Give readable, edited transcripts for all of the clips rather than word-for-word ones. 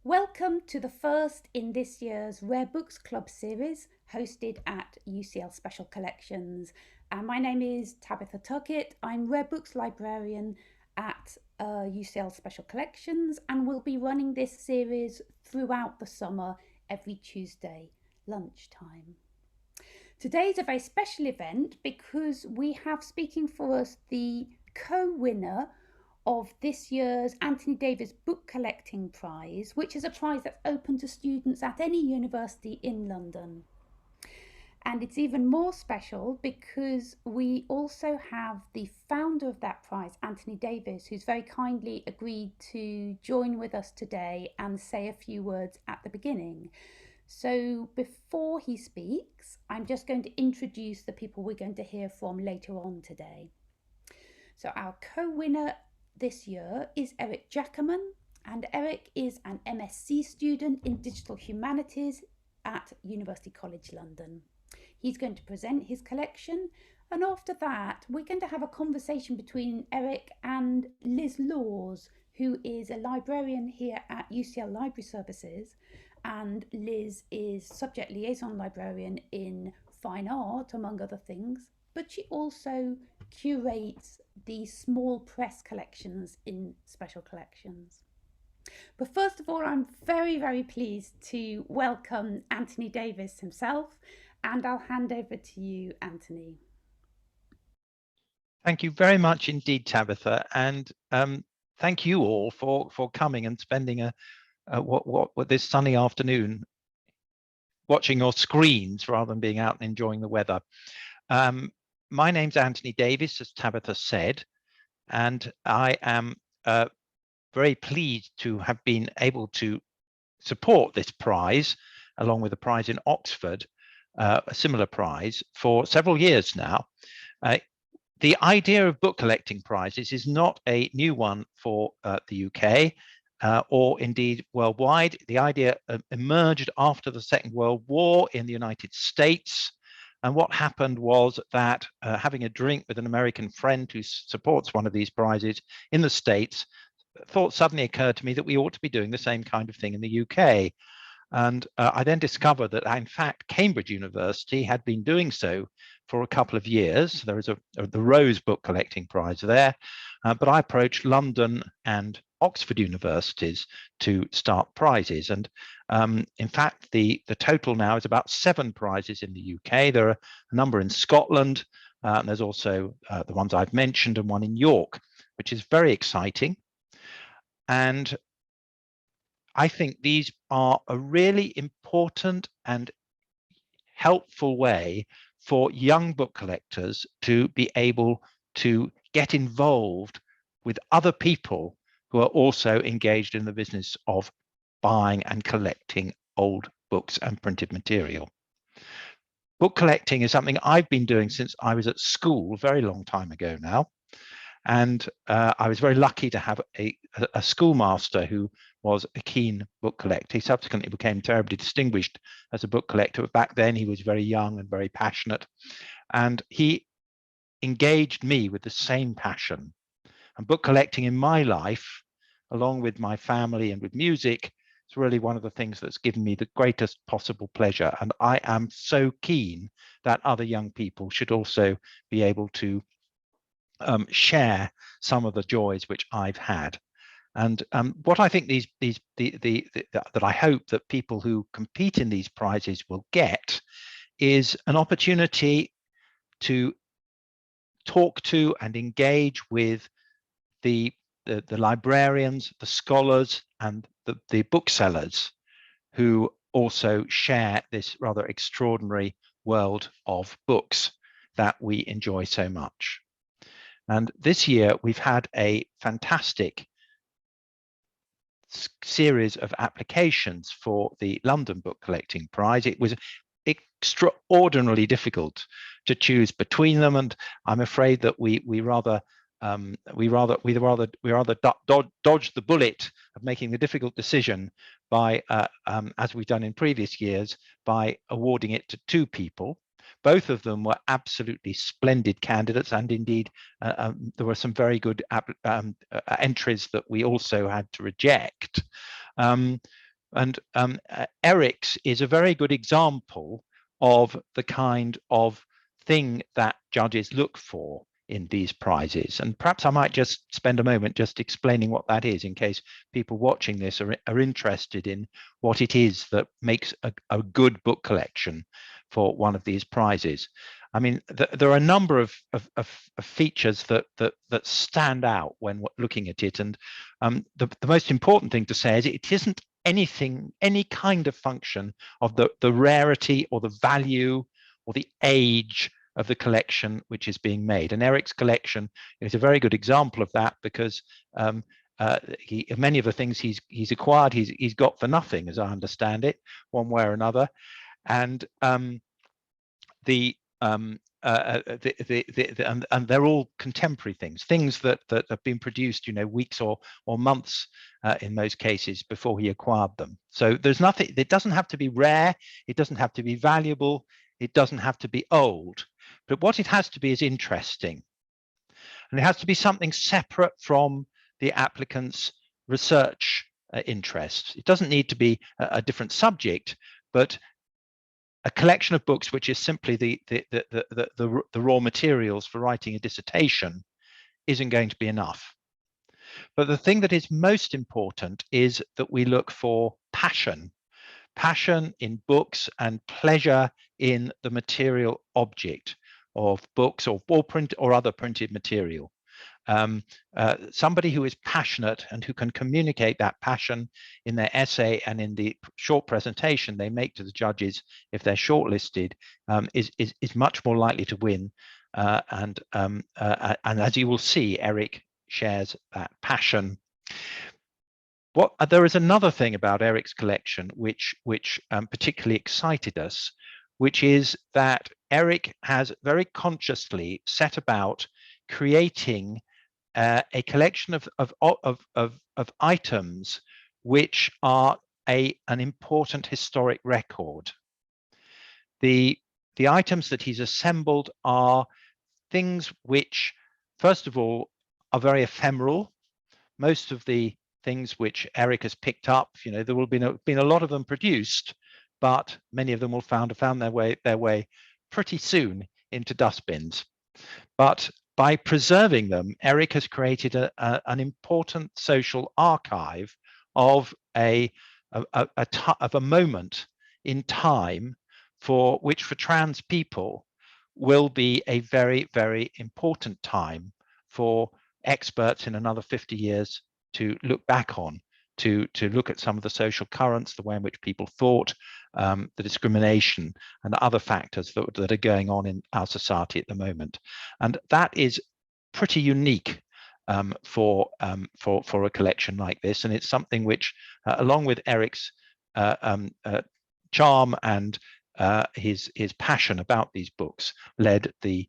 Welcome to the first in this year's Rare Books Club series hosted at UCL Special Collections. My name is Tabitha Tuckett. I'm Rare Books librarian at UCL Special Collections and will be running this series throughout the summer every Tuesday lunchtime. Today is a very special event because we have speaking for us the co-winner of this year's Anthony Davis Book Collecting Prize, which is a prize that's open to students at any university in London. And it's even more special because we also have the founder of that prize, Anthony Davis, who's very kindly agreed to join with us today and say a few words at the beginning. So before he speaks, I'm just going to introduce the people we're going to hear from later on today. So our co-winner this year is Erik Jackaman, and Erik is an MSc student in Digital Humanities at University College London. He's going to present his collection, and after that we're going to have a conversation between Erik and Liz Lawes, who is a librarian here at UCL Library Services, and Liz is subject liaison librarian in fine art, among other things, but she also curates the small press collections in Special Collections. But first of all, I'm very, very pleased to welcome Anthony Davis himself, and I'll hand over to you, Anthony. Thank you very much indeed, Tabitha, and thank you all for coming and spending what this sunny afternoon watching your screens rather than being out and enjoying the weather. My name's Anthony Davis, as Tabitha said, and I am very pleased to have been able to support this prize, along with a prize in Oxford, a similar prize, for several years now. The idea of book collecting prizes is not a new one for the UK or indeed worldwide. The idea emerged after the Second World War in the United States. And what happened was that having a drink with an American friend who supports one of these prizes in the States, thought suddenly occurred to me that we ought to be doing the same kind of thing in the UK. And I then discovered that, in fact, Cambridge University had been doing so for a couple of years. There is the Rose Book Collecting Prize there, but I approached London and Oxford universities to start prizes. And in fact, the total now is about 7 prizes in the UK. There are a number in Scotland, and there's also the ones I've mentioned, and one in York, which is very exciting. And I think these are a really important and helpful way for young book collectors to be able to get involved with other people who are also engaged in the business of buying and collecting old books and printed material. Book collecting is something I've been doing since I was at school, a very long time ago now. And I was very lucky to have a schoolmaster who was a keen book collector. He subsequently became terribly distinguished as a book collector, but back then he was very young and very passionate. And he engaged me with the same passion. And book collecting in my life, along with my family and with music, is really one of the things that's given me the greatest possible pleasure. And I am so keen that other young people should also be able to share some of the joys which I've had. And what I think that I hope that people who compete in these prizes will get is an opportunity to talk to and engage with the librarians, the scholars, and the booksellers who also share this rather extraordinary world of books that we enjoy so much. And this year we've had a fantastic series of applications for the London Book Collecting Prize. It was extraordinarily difficult to choose between them, and I'm afraid that we rather dodged the bullet of making the difficult decision by, as we've done in previous years, by awarding it to 2 people. Both of them were absolutely splendid candidates, and indeed there were some very good entries that we also had to reject. And Erik's is a very good example of the kind of thing that judges look for in these prizes. And perhaps I might just spend a moment just explaining what that is, in case people watching this are interested in what it is that makes a good book collection for one of these prizes. I mean, there are a number of features that stand out when looking at it. And the most important thing to say is it isn't any kind of function of the rarity or the value or the age of the collection which is being made. And Erik's collection is a very good example of that, because many of the things he's acquired, he's got for nothing, as I understand it, one way or another. And and they're all contemporary things that have been produced, weeks or months in most cases before he acquired them. So there's nothing. It doesn't have to be rare. It doesn't have to be valuable. It doesn't have to be old. But what it has to be is interesting, and it has to be something separate from the applicant's research interests. It doesn't need to be a different subject, but a collection of books which is simply the raw materials for writing a dissertation isn't going to be enough. But the thing that is most important is that we look for passion in books and pleasure in the material object of books or print or other printed material. Somebody who is passionate and who can communicate that passion in their essay and in the short presentation they make to the judges if they're shortlisted is much more likely to win. And as you will see, Erik shares that passion. There is another thing about Erik's collection which particularly excited us, which is that Erik has very consciously set about creating a collection of items which are an important historic record. The items that he's assembled are things which, first of all, are very ephemeral. Most of the things which Erik has picked up, there will been a lot of them produced, but many of them will found their way pretty soon into dustbins. But by preserving them, Erik has created an important social archive of a moment in time for trans people will be a very, very important time for experts in another 50 years to look back on, to look at some of the social currents, the way in which people thought, the discrimination and other factors that are going on in our society at the moment. And that is pretty unique for a collection like this. And it's something which, along with Erik's charm and his passion about these books, led the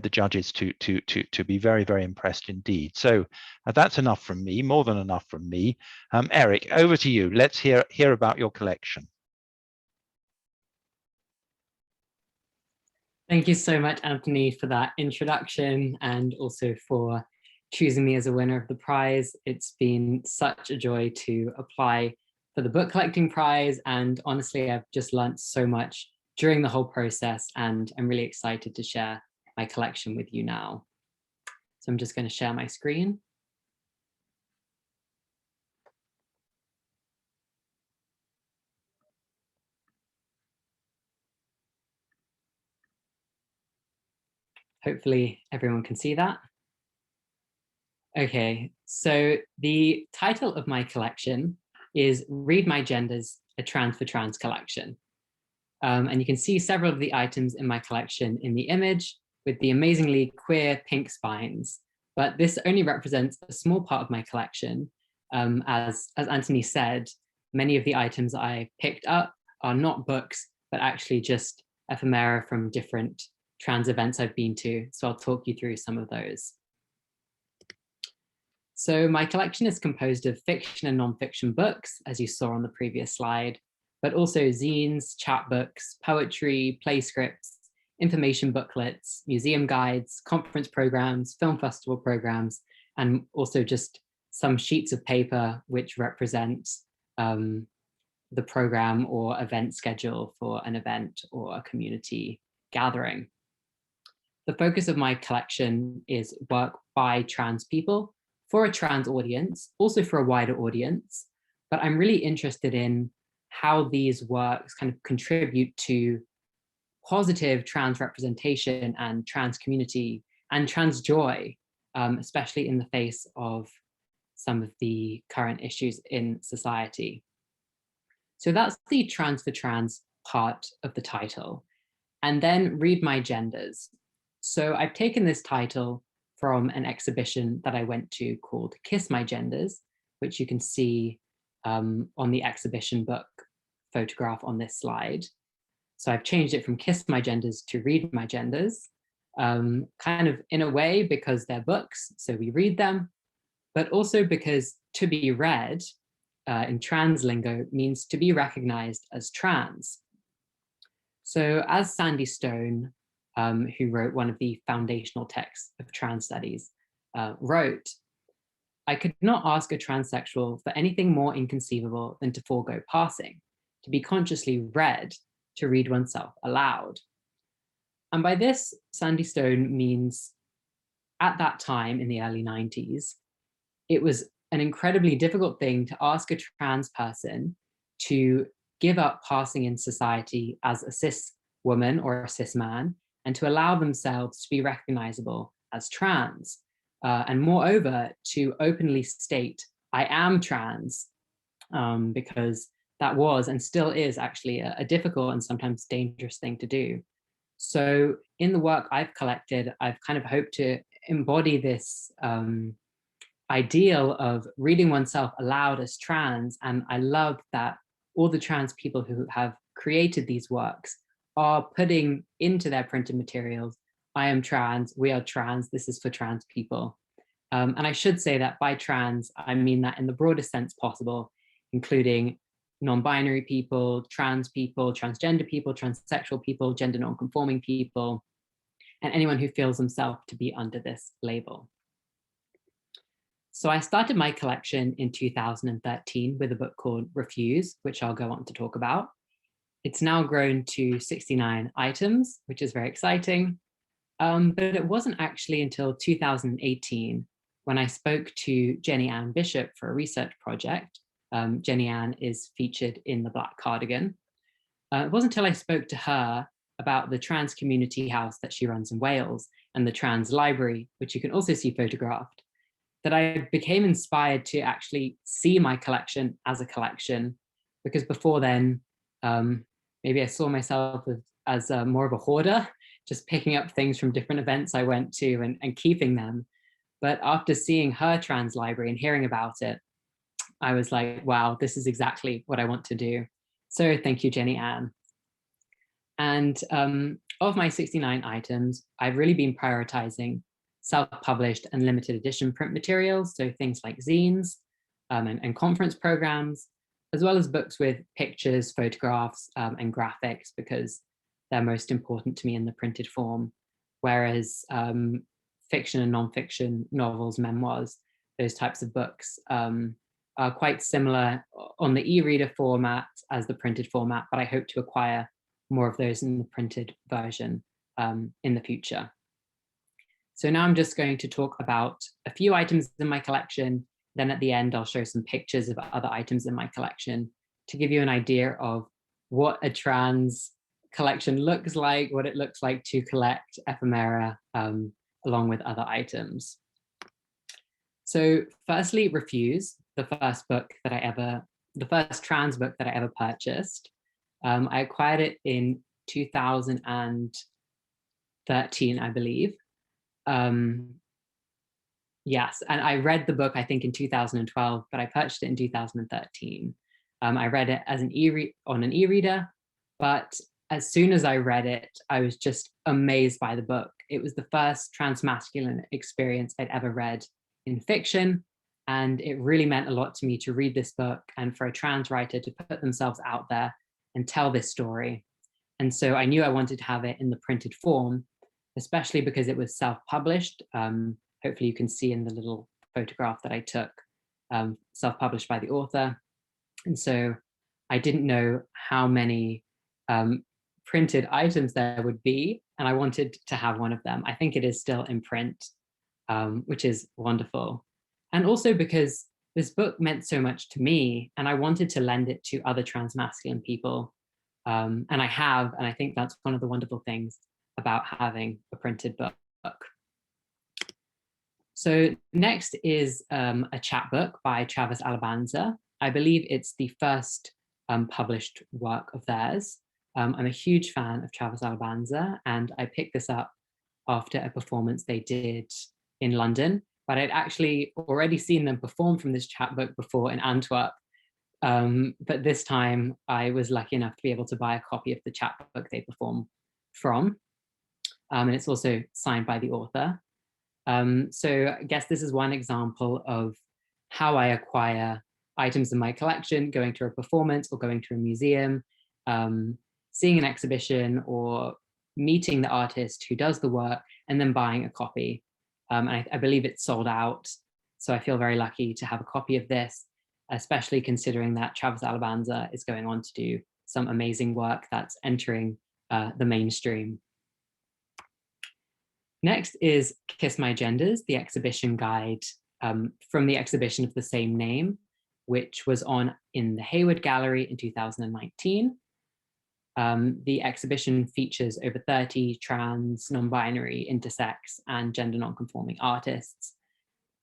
judges to be very, very impressed indeed. So that's enough from me, more than enough from me. Erik, over to you. Let's hear about your collection. Thank you so much, Anthony, for that introduction and also for choosing me as a winner of the prize. It's been such a joy to apply for the book collecting prize, and honestly, I've just learnt so much during the whole process, and I'm really excited to share my collection with you now. So I'm just going to share my screen. Hopefully everyone can see that. Okay, so the title of my collection is Read My Genders, a Trans for Trans collection. And you can see several of the items in my collection in the image with the amazingly queer pink spines. But this only represents a small part of my collection. As Anthony said, many of the items I picked up are not books, but actually just ephemera from different trans events I've been to. So I'll talk you through some of those. So my collection is composed of fiction and non-fiction books, as you saw on the previous slide, but also zines, chapbooks, poetry, play scripts, information booklets, museum guides, conference programs, film festival programs, and also just some sheets of paper which represent the program or event schedule for an event or a community gathering. The focus of my collection is work by trans people for a trans audience, also for a wider audience, but I'm really interested in how these works kind of contribute to positive trans representation and trans community and trans joy, especially in the face of some of the current issues in society. So that's the trans for trans part of the title. And then Read My Genders. So I've taken this title from an exhibition that I went to called Kiss My Genders, which you can see on the exhibition book photograph on this slide. So I've changed it from Kiss My Genders to Read My Genders, kind of in a way because they're books, so we read them, but also because to be read in trans lingo means to be recognized as trans. So as Sandy Stone, who wrote one of the foundational texts of trans studies, wrote, I could not ask a transsexual for anything more inconceivable than to forego passing, to be consciously read, to read oneself aloud. And by this, Sandy Stone means at that time in the early 90s, it was an incredibly difficult thing to ask a trans person to give up passing in society as a cis woman or a cis man and to allow themselves to be recognizable as trans. And moreover, to openly state, I am trans, because that was and still is actually a difficult and sometimes dangerous thing to do. So in the work I've collected, I've kind of hoped to embody this ideal of reading oneself aloud as trans. And I love that all the trans people who have created these works are putting into their printed materials, I am trans, we are trans, this is for trans people. And I should say that by trans, I mean that in the broadest sense possible, including non-binary people, transgender people, transsexual people, gender non-conforming people, and anyone who feels themselves to be under this label. So I started my collection in 2013 with a book called Refuse, which I'll go on to talk about. It's now grown to 69 items, which is very exciting. But it wasn't actually until 2018 when I spoke to Jenny Ann Bishop for a research project. Jenny Ann is featured in The Black Cardigan. It wasn't until I spoke to her about the trans community house that she runs in Wales and the trans library, which you can also see photographed, that I became inspired to actually see my collection as a collection, because before then, maybe I saw myself as more of a hoarder, just picking up things from different events I went to and keeping them. But after seeing her trans library and hearing about it, I was like, wow, this is exactly what I want to do. So thank you, Jenny Ann. And of my 69 items, I've really been prioritizing self-published and limited edition print materials, so things like zines and conference programs, as well as books with pictures, photographs, and graphics, because they're most important to me in the printed form, whereas fiction and nonfiction, novels, memoirs, those types of books are quite similar on the e-reader format as the printed format, but I hope to acquire more of those in the printed version in the future. So now I'm just going to talk about a few items in my collection. Then at the end, I'll show some pictures of other items in my collection to give you an idea of what a trans collection looks like, what it looks like to collect ephemera along with other items. So firstly, Refuse, the first trans book that I ever purchased. I acquired it in 2013, I believe. Yes, and I read the book, I think, in 2012, but I purchased it in 2013. I read it as on an e-reader, but as soon as I read it, I was just amazed by the book. It was the first transmasculine experience I'd ever read in fiction, and it really meant a lot to me to read this book and for a trans writer to put themselves out there and tell this story. And so I knew I wanted to have it in the printed form, especially because it was self-published. Hopefully you can see in the little photograph that I took, self-published by the author. And so I didn't know how many printed items there would be, and I wanted to have one of them. I think it is still in print, which is wonderful. And also because this book meant so much to me, and I wanted to lend it to other transmasculine people. And I have, and I think that's one of the wonderful things about having a printed book. So next is a chapbook by Travis Alabanza. I believe it's the first published work of theirs. I'm a huge fan of Travis Alabanza, and I picked this up after a performance they did in London, but I'd actually already seen them perform from this chapbook before in Antwerp. But this time I was lucky enough to be able to buy a copy of the chapbook they perform from. And it's also signed by the author. So I guess this is one example of how I acquire items in my collection, going to a performance or going to a museum, seeing an exhibition or meeting the artist who does the work and then buying a copy. And I believe it's sold out. So I feel very lucky to have a copy of this, especially considering that Travis Alabanza is going on to do some amazing work that's entering the mainstream. Next is Kiss My Genders, the exhibition guide from the exhibition of the same name, which was on in the Hayward Gallery in 2019. The exhibition features over 30 trans, non-binary, intersex, and gender non-conforming artists.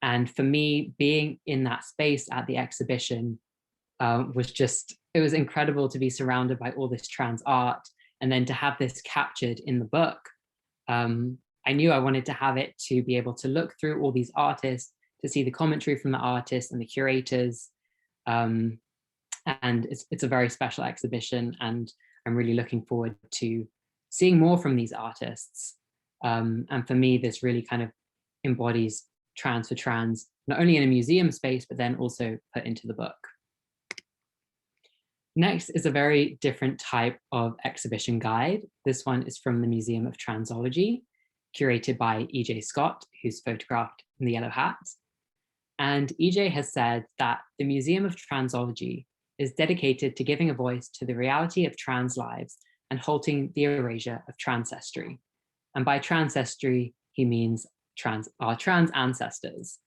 And for me, being in that space at the exhibition was just, it was incredible to be surrounded by all this trans art and then to have this captured in the book. I knew I wanted to have it to be able to look through all these artists, to see the commentary from the artists and the curators. And it's a very special exhibition, and I'm really looking forward to seeing more from these artists. And for me, this really kind of embodies trans for trans, not only in a museum space, but then also put into the book. Next is a very different type of exhibition guide. This one is from the Museum of Transology, curated by E.J. Scott, who's photographed in the yellow hat. And E.J. has said that the Museum of Transology is dedicated to giving a voice to the reality of trans lives and halting the erasure of transestry. And by transestry, he means our trans ancestors.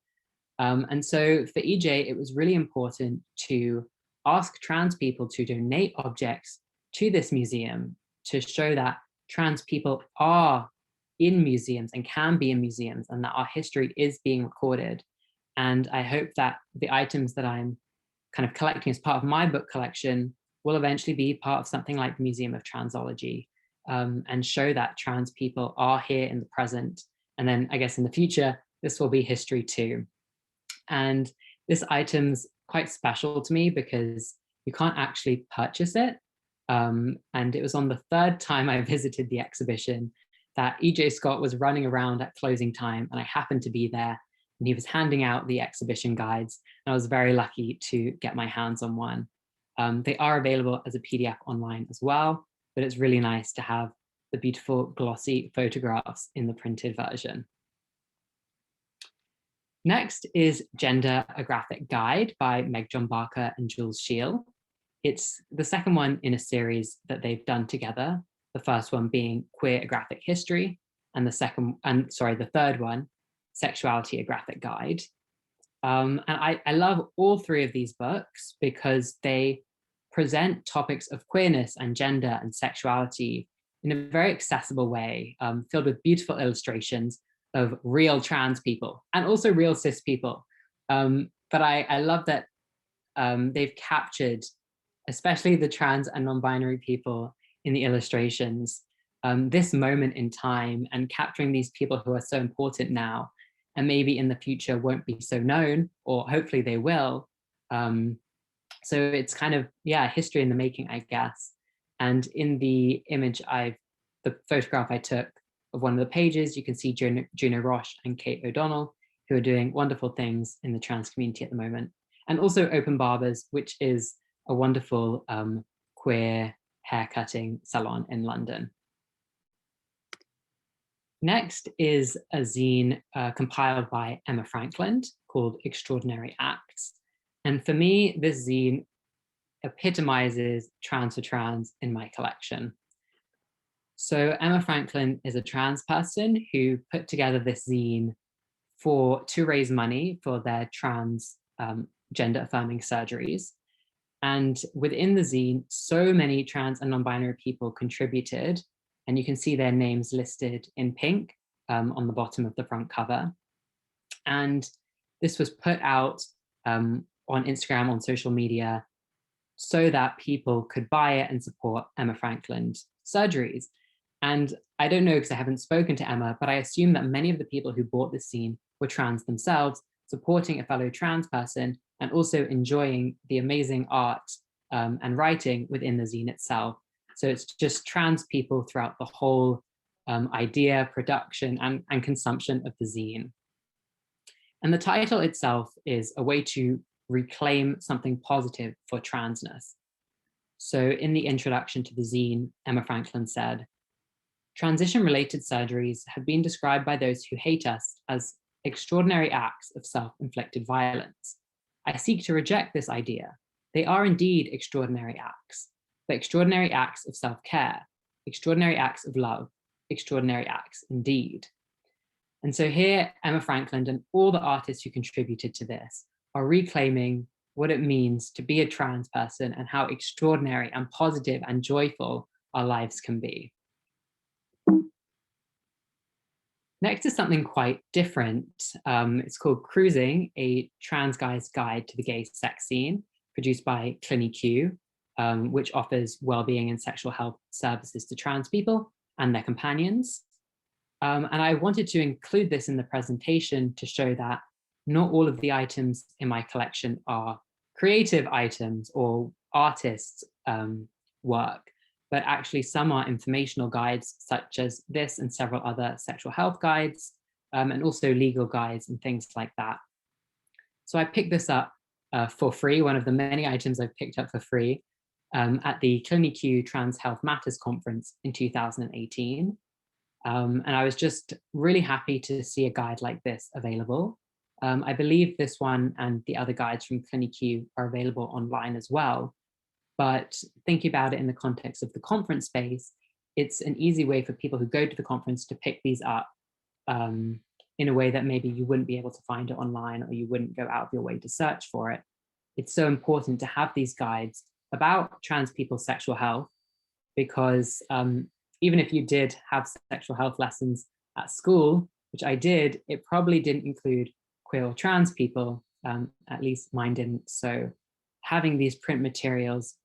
And so for EJ, it was really important to ask trans people to donate objects to this museum to show that trans people are in museums and can be in museums, and that our history is being recorded. And I hope that the items that I'm kind of collecting as part of my book collection will eventually be part of something like the Museum of Transology, and show that trans people are here in the present. And then I guess in the future, this will be history too. And this item's quite special to me because you can't actually purchase it. And it was on the third time I visited the exhibition that E.J. Scott was running around at closing time, and I happened to be there, and he was handing out the exhibition guides, and I was very lucky to get my hands on one. They are available as a PDF online as well, but it's really nice to have the beautiful glossy photographs in the printed version. Next is Gender, a Graphic Guide by Meg John Barker and Jules Scheel. It's the second one in a series that they've done together. The first one being Queer, a Graphic History, and the third one, Sexuality, a Graphic Guide. And I love all three of these books because they present topics of queerness and gender and sexuality in a very accessible way, filled with beautiful illustrations of real trans people and also real cis people. But I love that they've captured, especially the trans and non-binary people in the illustrations, this moment in time, and capturing these people who are so important now and maybe in the future won't be so known, or hopefully they will. So it's kind of, yeah, history in the making, I guess. And in the image the photograph I took of one of the pages, you can see Juno Roche and Kate O'Donnell, who are doing wonderful things in the trans community at the moment. And also Open Barbers, which is a wonderful queer haircutting salon in London. Next is a zine compiled by Emma Frankland called Extraordinary Acts. And for me, this zine epitomizes trans for trans in my collection. So Emma Franklin is a trans person who put together this zine to raise money for their trans gender affirming surgeries. And within the zine, so many trans and non-binary people contributed, and you can see their names listed in pink on the bottom of the front cover. And this was put out on Instagram, on social media, so that people could buy it and support Emma Franklin's surgeries. And I don't know because I haven't spoken to Emma, but I assume that many of the people who bought this zine were trans themselves, supporting a fellow trans person and also enjoying the amazing art and writing within the zine itself. So it's just trans people throughout the whole idea, production, and consumption of the zine. And the title itself is a way to reclaim something positive for transness. So in the introduction to the zine, Emma Franklin said, "Transition-related surgeries have been described by those who hate us as extraordinary acts of self-inflicted violence. I seek to reject this idea. They are indeed extraordinary acts, but extraordinary acts of self-care, extraordinary acts of love, extraordinary acts indeed." And so here, Emma Franklin and all the artists who contributed to this are reclaiming what it means to be a trans person and how extraordinary and positive and joyful our lives can be. Next is something quite different. It's called Cruising, a Trans Guy's Guide to the Gay Sex Scene, produced by CliniQ, which offers well-being and sexual health services to trans people and their companions. And I wanted to include this in the presentation to show that not all of the items in my collection are creative items or artists' work, but actually some are informational guides such as this and several other sexual health guides, and also legal guides and things like that. So I picked this up for free, one of the many items I've picked up for free at the CliniQ Trans Health Matters conference in 2018. And I was just really happy to see a guide like this available. I believe this one and the other guides from CliniQ are available online as well. But thinking about it in the context of the conference space, it's an easy way for people who go to the conference to pick these up in a way that maybe you wouldn't be able to find it online or you wouldn't go out of your way to search for it. It's so important to have these guides about trans people's sexual health, because even if you did have sexual health lessons at school, which I did, it probably didn't include queer or trans people, at least mine didn't. So having these print materials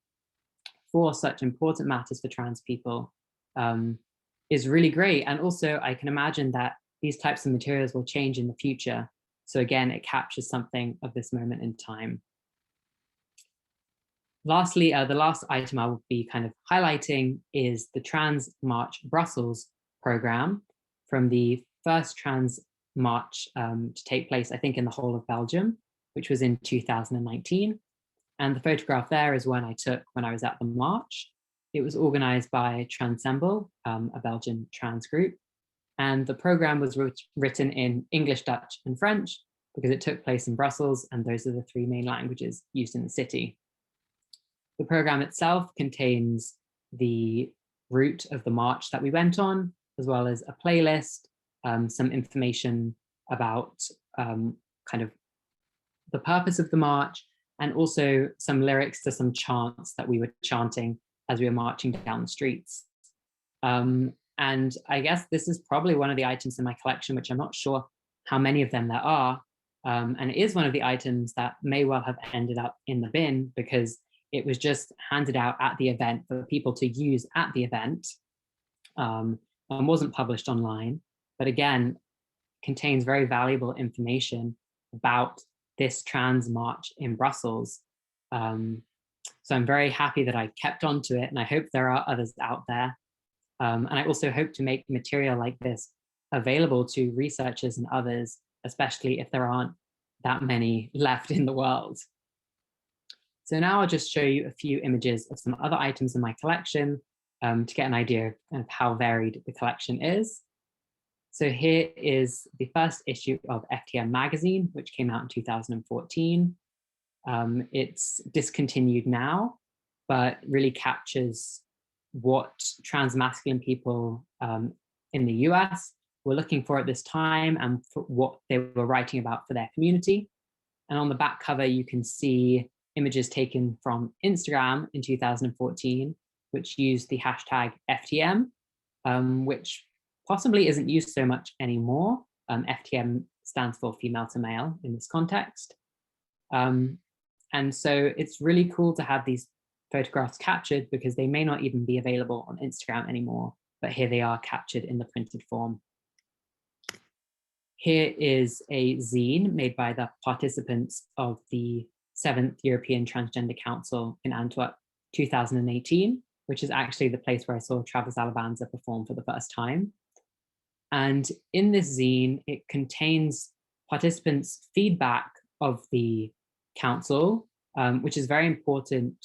for such important matters for trans people is really great. And also I can imagine that these types of materials will change in the future. So again, it captures something of this moment in time. Lastly, the last item I will be kind of highlighting is the Trans March Brussels program, from the first Trans March to take place, I think, in the whole of Belgium, which was in 2019. And the photograph there is one I took when I was at the march. It was organized by Transemble, a Belgian trans group. And the program was written in English, Dutch, and French, because it took place in Brussels, and those are the three main languages used in the city. The program itself contains the route of the march that we went on, as well as a playlist, some information about kind of the purpose of the march, and also some lyrics to some chants that we were chanting as we were marching down the streets. And I guess this is probably one of the items in my collection, which I'm not sure how many of them there are. And it is one of the items that may well have ended up in the bin because it was just handed out at the event for people to use at the event, and wasn't published online. But again, contains very valuable information about this trans march in Brussels. So I'm very happy that I kept on to it, and I hope there are others out there. And I also hope to make material like this available to researchers and others, especially if there aren't that many left in the world. So now I'll just show you a few images of some other items in my collection to get an idea of how varied the collection is. So here is the first issue of FTM magazine, which came out in 2014. It's discontinued now, but really captures what transmasculine people in the US were looking for at this time and for what they were writing about for their community. And on the back cover, you can see images taken from Instagram in 2014, which used the hashtag FTM, which possibly isn't used so much anymore. FTM stands for female to male in this context. And so it's really cool to have these photographs captured because they may not even be available on Instagram anymore, but here they are captured in the printed form. Here is a zine made by the participants of the 7th European Transgender Council in Antwerp 2018, which is actually the place where I saw Travis Alabanza perform for the first time. And in this zine, it contains participants' feedback of the council, which is very important,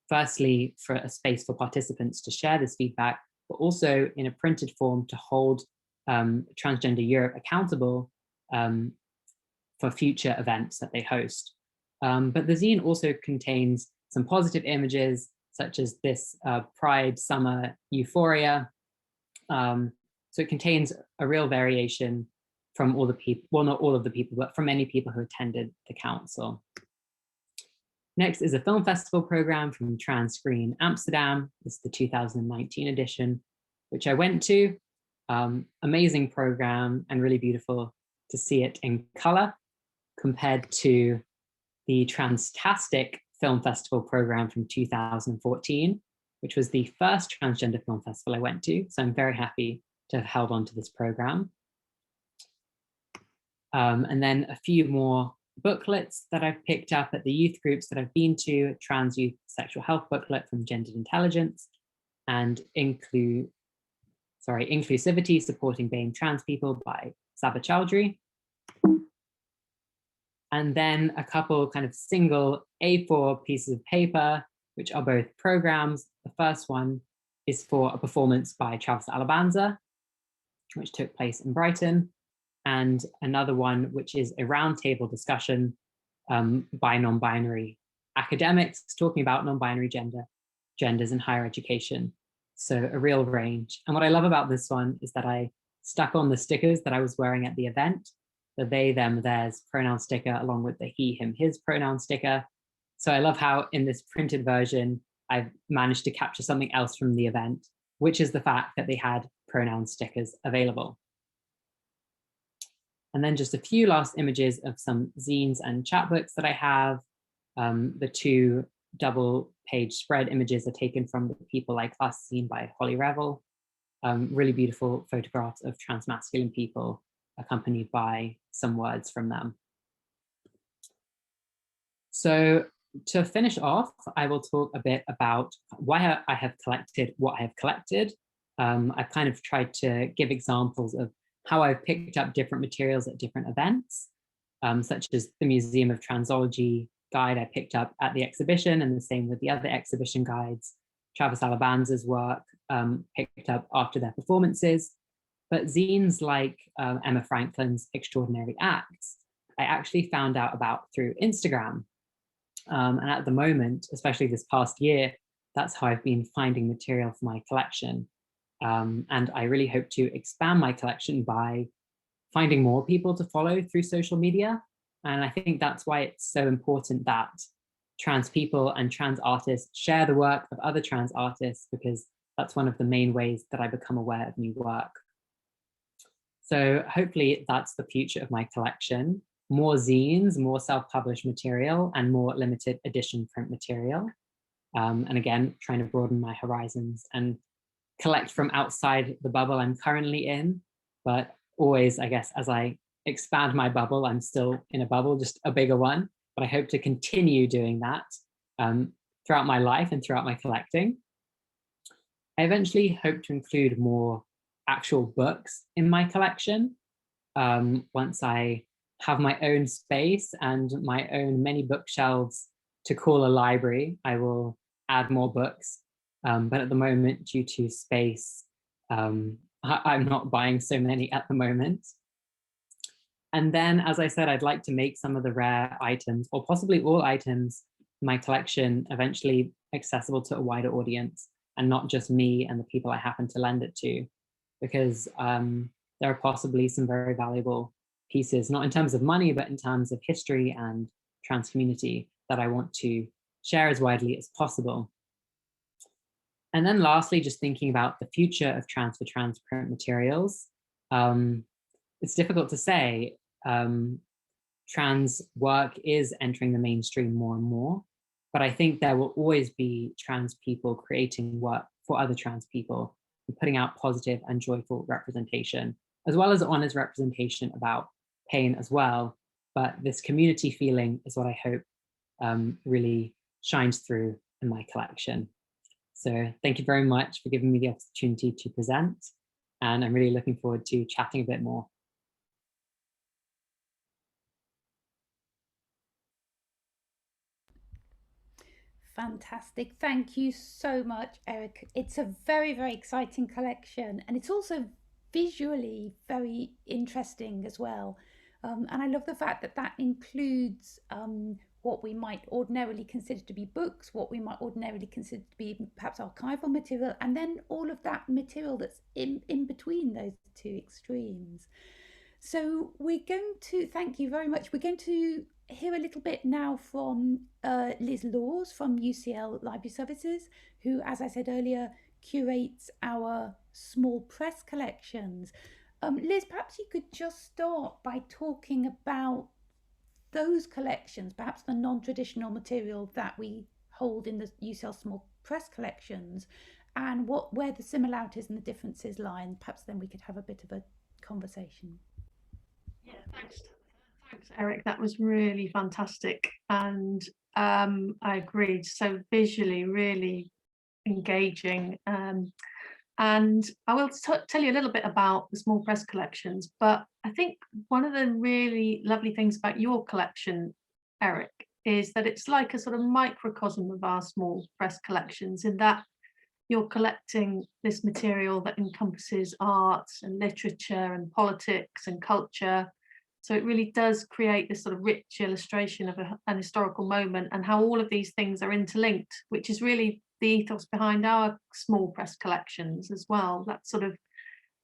firstly, for a space for participants to share this feedback, but also in a printed form to hold Transgender Europe accountable for future events that they host. But the zine also contains some positive images, such as this Pride Summer Euphoria. So it contains a real variation from all the people, well, not all of the people, but from many people who attended the council. Next is a film festival program from Transcreen Amsterdam. This is the 2019 edition, which I went to. Amazing program and really beautiful to see it in color compared to the Transtastic Film Festival program from 2014, which was the first transgender film festival I went to. So I'm very happy to have held on to this program. And then a few more booklets that I've picked up at the youth groups that I've been to: Trans Youth Sexual Health booklet from Gendered Intelligence, and Inclusivity Supporting BAME Trans People by Saba Chowdhury. And then a couple kind of single A4 pieces of paper, which are both programs. The first one is for a performance by Travis Alabanza, which took place in Brighton, and another one which is a roundtable discussion by non-binary academics talking about non-binary genders in higher education. So a real range. And what I love about this one is that I stuck on the stickers that I was wearing at the event, the they, them, theirs pronoun sticker, along with the he, him, his pronoun sticker. So I love how in this printed version, I've managed to capture something else from the event, which is the fact that they had pronoun stickers available. And then just a few last images of some zines and chapbooks that I have. The two double-page spread images are taken from the People Like Us zine by Holly Revel. Really beautiful photographs of transmasculine people accompanied by some words from them. So to finish off, I will talk a bit about why I have collected what I have collected. I've kind of tried to give examples of how I've picked up different materials at different events, such as the Museum of Transology guide I picked up at the exhibition, and the same with the other exhibition guides. Travis Alabanza's work picked up after their performances. But zines like Emma Franklin's Extraordinary Acts, I actually found out about through Instagram. And at the moment, especially this past year, that's how I've been finding material for my collection. And I really hope to expand my collection by finding more people to follow through social media. And I think that's why it's so important that trans people and trans artists share the work of other trans artists, because that's one of the main ways that I become aware of new work. So hopefully that's the future of my collection: more zines, more self-published material, and more limited edition print material. And again, trying to broaden my horizons and collect from outside the bubble I'm currently in. But always, I guess, as I expand my bubble, I'm still in a bubble, just a bigger one. But I hope to continue doing that throughout my life and throughout my collecting. I eventually hope to include more actual books in my collection. Once I have my own space and my own many bookshelves to call a library, I will add more books. But at the moment, due to space, I'm not buying so many at the moment. And then, as I said, I'd like to make some of the rare items, or possibly all items, my collection eventually accessible to a wider audience, and not just me and the people I happen to lend it to, because there are possibly some very valuable pieces, not in terms of money, but in terms of history and trans community, that I want to share as widely as possible. And then lastly, just thinking about the future of trans for trans print materials. It's difficult to say. Trans work is entering the mainstream more and more, but I think there will always be trans people creating work for other trans people and putting out positive and joyful representation, as well as honest representation about pain as well. But this community feeling is what I hope really shines through in my collection. So thank you very much for giving me the opportunity to present, and I'm really looking forward to chatting a bit more. Fantastic. Thank you so much, Erik. It's a very, very exciting collection, and it's also visually very interesting as well. And I love the fact that that includes what we might ordinarily consider to be books, what we might ordinarily consider to be perhaps archival material, and then all of that material that's in between those two extremes. So we're going to, thank you very much. We're going to hear a little bit now from Liz Lawes from UCL Library Services, who, as I said earlier, curates our small press collections. Liz, perhaps you could just start by talking about those collections, perhaps the non-traditional material that we hold in the UCL Small Press Collections, and where the similarities and the differences lie, and perhaps then we could have a bit of a conversation. Yeah, thanks, Erik. That was really fantastic, and I agreed. So visually, really engaging. And I will tell you a little bit about the small press collections, but I think one of the really lovely things about your collection, Erik, is that it's like a sort of microcosm of our small press collections, in that you're collecting this material that encompasses arts and literature and politics and culture. So it really does create this sort of rich illustration of an historical moment, and how all of these things are interlinked, which is really the ethos behind our small press collections as well. That's sort of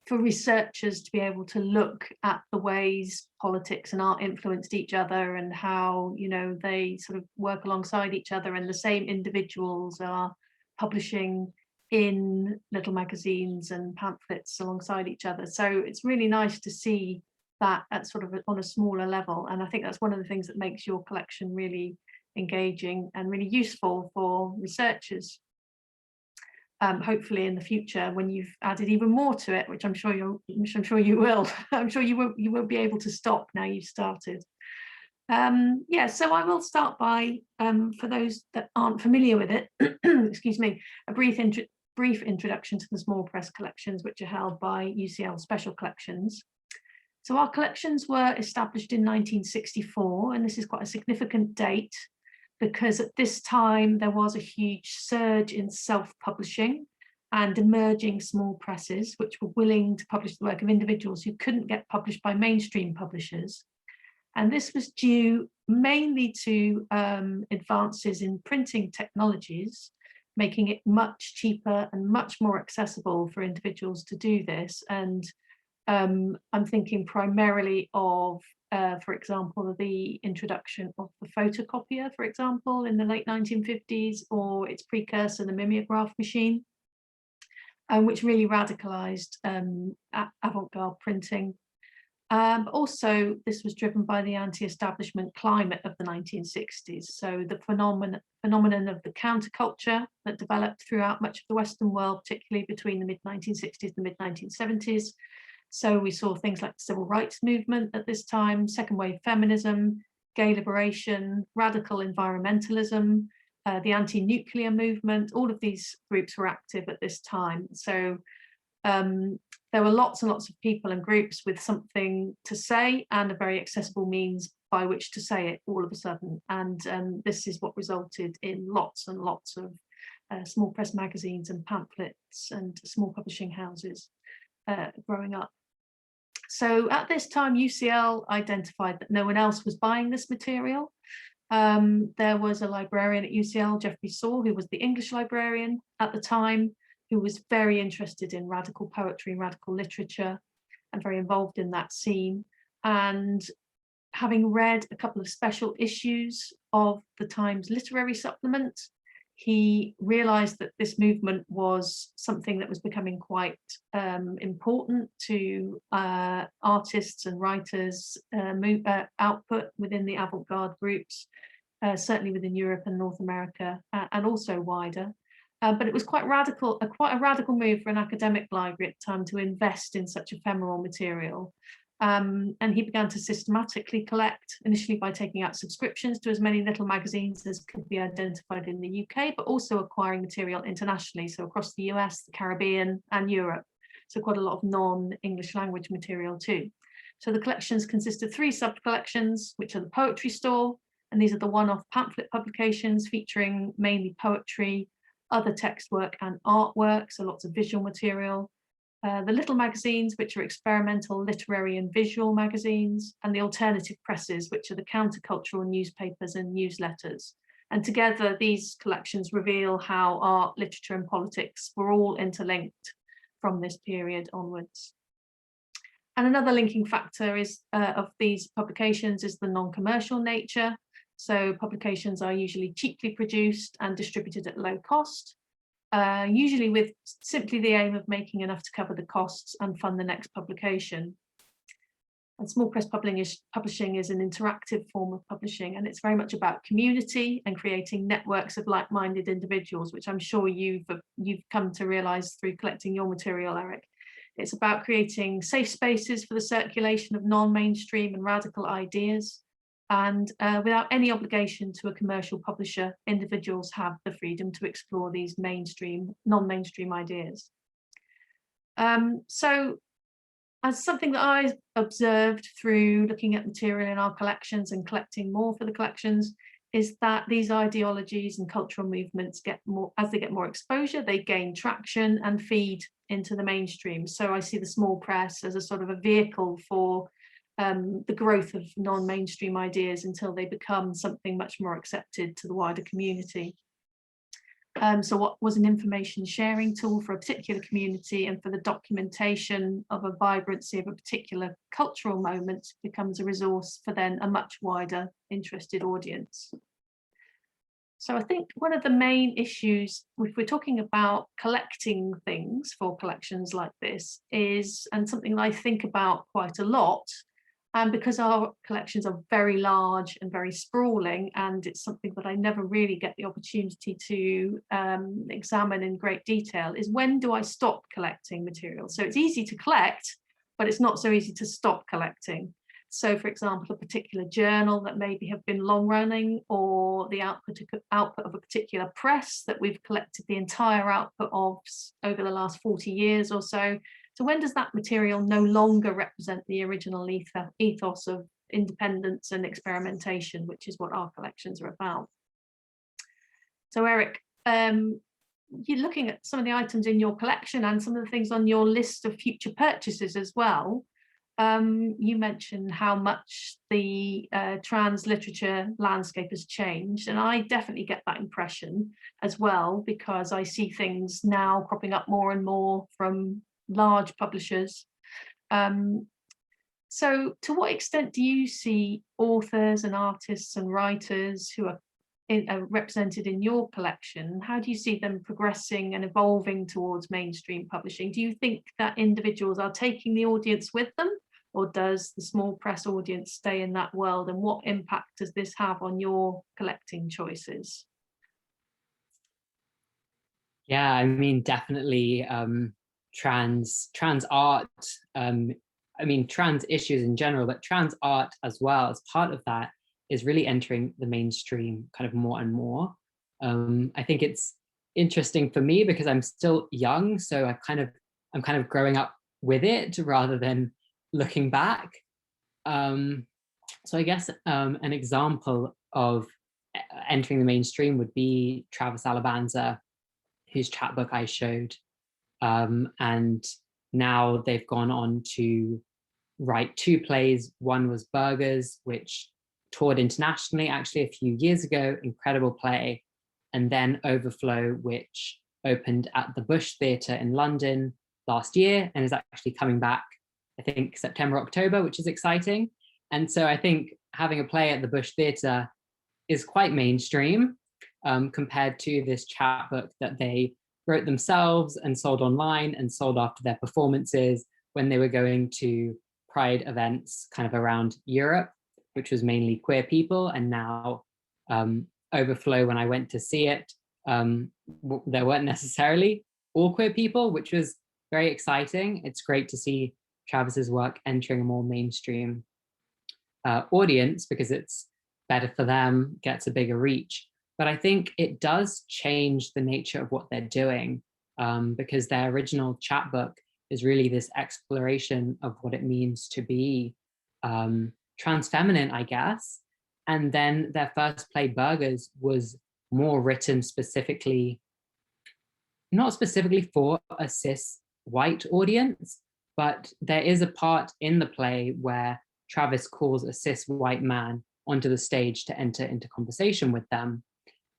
for researchers to be able to look at the ways politics and art influenced each other, and how, you know, they sort of work alongside each other, and the same individuals are publishing in little magazines and pamphlets alongside each other. So it's really nice to see that at sort of on a smaller level, and I think that's one of the things that makes your collection really engaging and really useful for researchers. Hopefully in the future, when you've added even more to it, which I'm sure you will. I'm sure you won't be able to stop now you've started. Yeah, so I will start by, for those that aren't familiar with it, excuse me, a brief introduction to the small press collections, which are held by UCL Special Collections. So our collections were established in 1964, and this is quite a significant date, because at this time there was a huge surge in self-publishing and emerging small presses, which were willing to publish the work of individuals who couldn't get published by mainstream publishers. And this was due mainly to advances in printing technologies, making it much cheaper and much more accessible for individuals to do this. And I'm thinking primarily of, for example, the introduction of the photocopier, for example, in the late 1950s, or its precursor, the mimeograph machine, which really radicalized avant-garde printing. But also, this was driven by the anti-establishment climate of the 1960s. So the phenomenon of the counterculture that developed throughout much of the Western world, particularly between the mid-1960s and mid-1970s. So we saw things like the civil rights movement at this time, second wave feminism, gay liberation, radical environmentalism, the anti-nuclear movement. All of these groups were active at this time. So there were lots and lots of people and groups with something to say, and a very accessible means by which to say it all of a sudden. And this is what resulted in lots and lots of small press magazines and pamphlets and small publishing houses growing up. So at this time, UCL identified that no one else was buying this material. There was a librarian at UCL, Geoffrey Saul, who was the English librarian at the time, who was very interested in radical poetry, radical literature, and very involved in that scene. And having read a couple of special issues of the Times literary supplement, he realized that this movement was something that was becoming quite important to artists and writers' output within the avant-garde groups, certainly within Europe and North America, and also wider. But it was quite a radical move for an academic library at the time to invest in such ephemeral material. And he began to systematically collect, initially by taking out subscriptions to as many little magazines as could be identified in the UK, but also acquiring material internationally, so across the US, the Caribbean, and Europe. So quite a lot of non-English language material too. So the collections consist of 3 sub-collections, which are the Poetry Store, and these are the one-off pamphlet publications featuring mainly poetry, other text work and artwork, so lots of visual material. The little magazines, which are experimental literary and visual magazines, and the alternative presses, which are the countercultural newspapers and newsletters. And together, these collections reveal how art, literature, and politics were all interlinked from this period onwards. And another linking factor is of these publications is the non-commercial nature. So publications are usually cheaply produced and distributed at low cost, usually with simply the aim of making enough to cover the costs and fund the next publication. And small press publishing is an interactive form of publishing, and it's very much about community and creating networks of like-minded individuals, which I'm sure you've come to realize through collecting your material, Erik. It's about creating safe spaces for the circulation of non-mainstream and radical ideas. And without any obligation to a commercial publisher, individuals have the freedom to explore these non-mainstream ideas. So as something that I observed through looking at material in our collections and collecting more for the collections, is that these ideologies and cultural movements as they get more exposure, they gain traction and feed into the mainstream. So I see the small press as a sort of a vehicle for the growth of non-mainstream ideas until they become something much more accepted to the wider community. So what was an information sharing tool for a particular community and for the documentation of a vibrancy of a particular cultural moment becomes a resource for then a much wider interested audience. So I think one of the main issues, if we're talking about collecting things for collections like this, is, and something that I think about quite a lot, and because our collections are very large and very sprawling, and it's something that I never really get the opportunity to examine in great detail, is when do I stop collecting material? So it's easy to collect, but it's not so easy to stop collecting. So for example, a particular journal that maybe have been long running, or the output of a particular press that we've collected the entire output of over the last 40 years or so. So when does that material no longer represent the original ethos of independence and experimentation, which is what our collections are about? So Erik, you're looking at some of the items in your collection and some of the things on your list of future purchases as well. You mentioned how much the trans literature landscape has changed, and I definitely get that impression as well, because I see things now cropping up more and more from large publishers. So to what extent do you see authors and artists and writers who are represented in your collection? How do you see them progressing and evolving towards mainstream publishing? Do you think that individuals are taking the audience with them, or does the small press audience stay in that world? And what impact does this have on your collecting choices? Yeah, I mean, definitely trans art, I mean, trans issues in general, but trans art as well as part of that is really entering the mainstream kind of more and more. I think it's interesting for me because I'm still young, so I'm kind of growing up with it rather than looking back. So I guess an example of entering the mainstream would be Travis Alabanza, whose chapbook I showed. And now they've gone on to write 2 plays. One was Burgers, which toured internationally actually a few years ago, incredible play, and then Overflow, which opened at the Bush Theatre in London last year and is actually coming back, I think, September, October, which is exciting. And so I think having a play at the Bush Theatre is quite mainstream compared to this chapbook that they wrote themselves and sold online and sold after their performances when they were going to Pride events kind of around Europe, which was mainly queer people. And now Overflow, when I went to see it, there weren't necessarily all queer people, which was very exciting. It's great to see Travis's work entering a more mainstream audience because it's better for them, gets a bigger reach. But I think it does change the nature of what they're doing because their original chapbook is really this exploration of what it means to be trans feminine, I guess. And then their first play, Burgers, was more written specifically, not specifically for a cis white audience, but there is a part in the play where Travis calls a cis white man onto the stage to enter into conversation with them.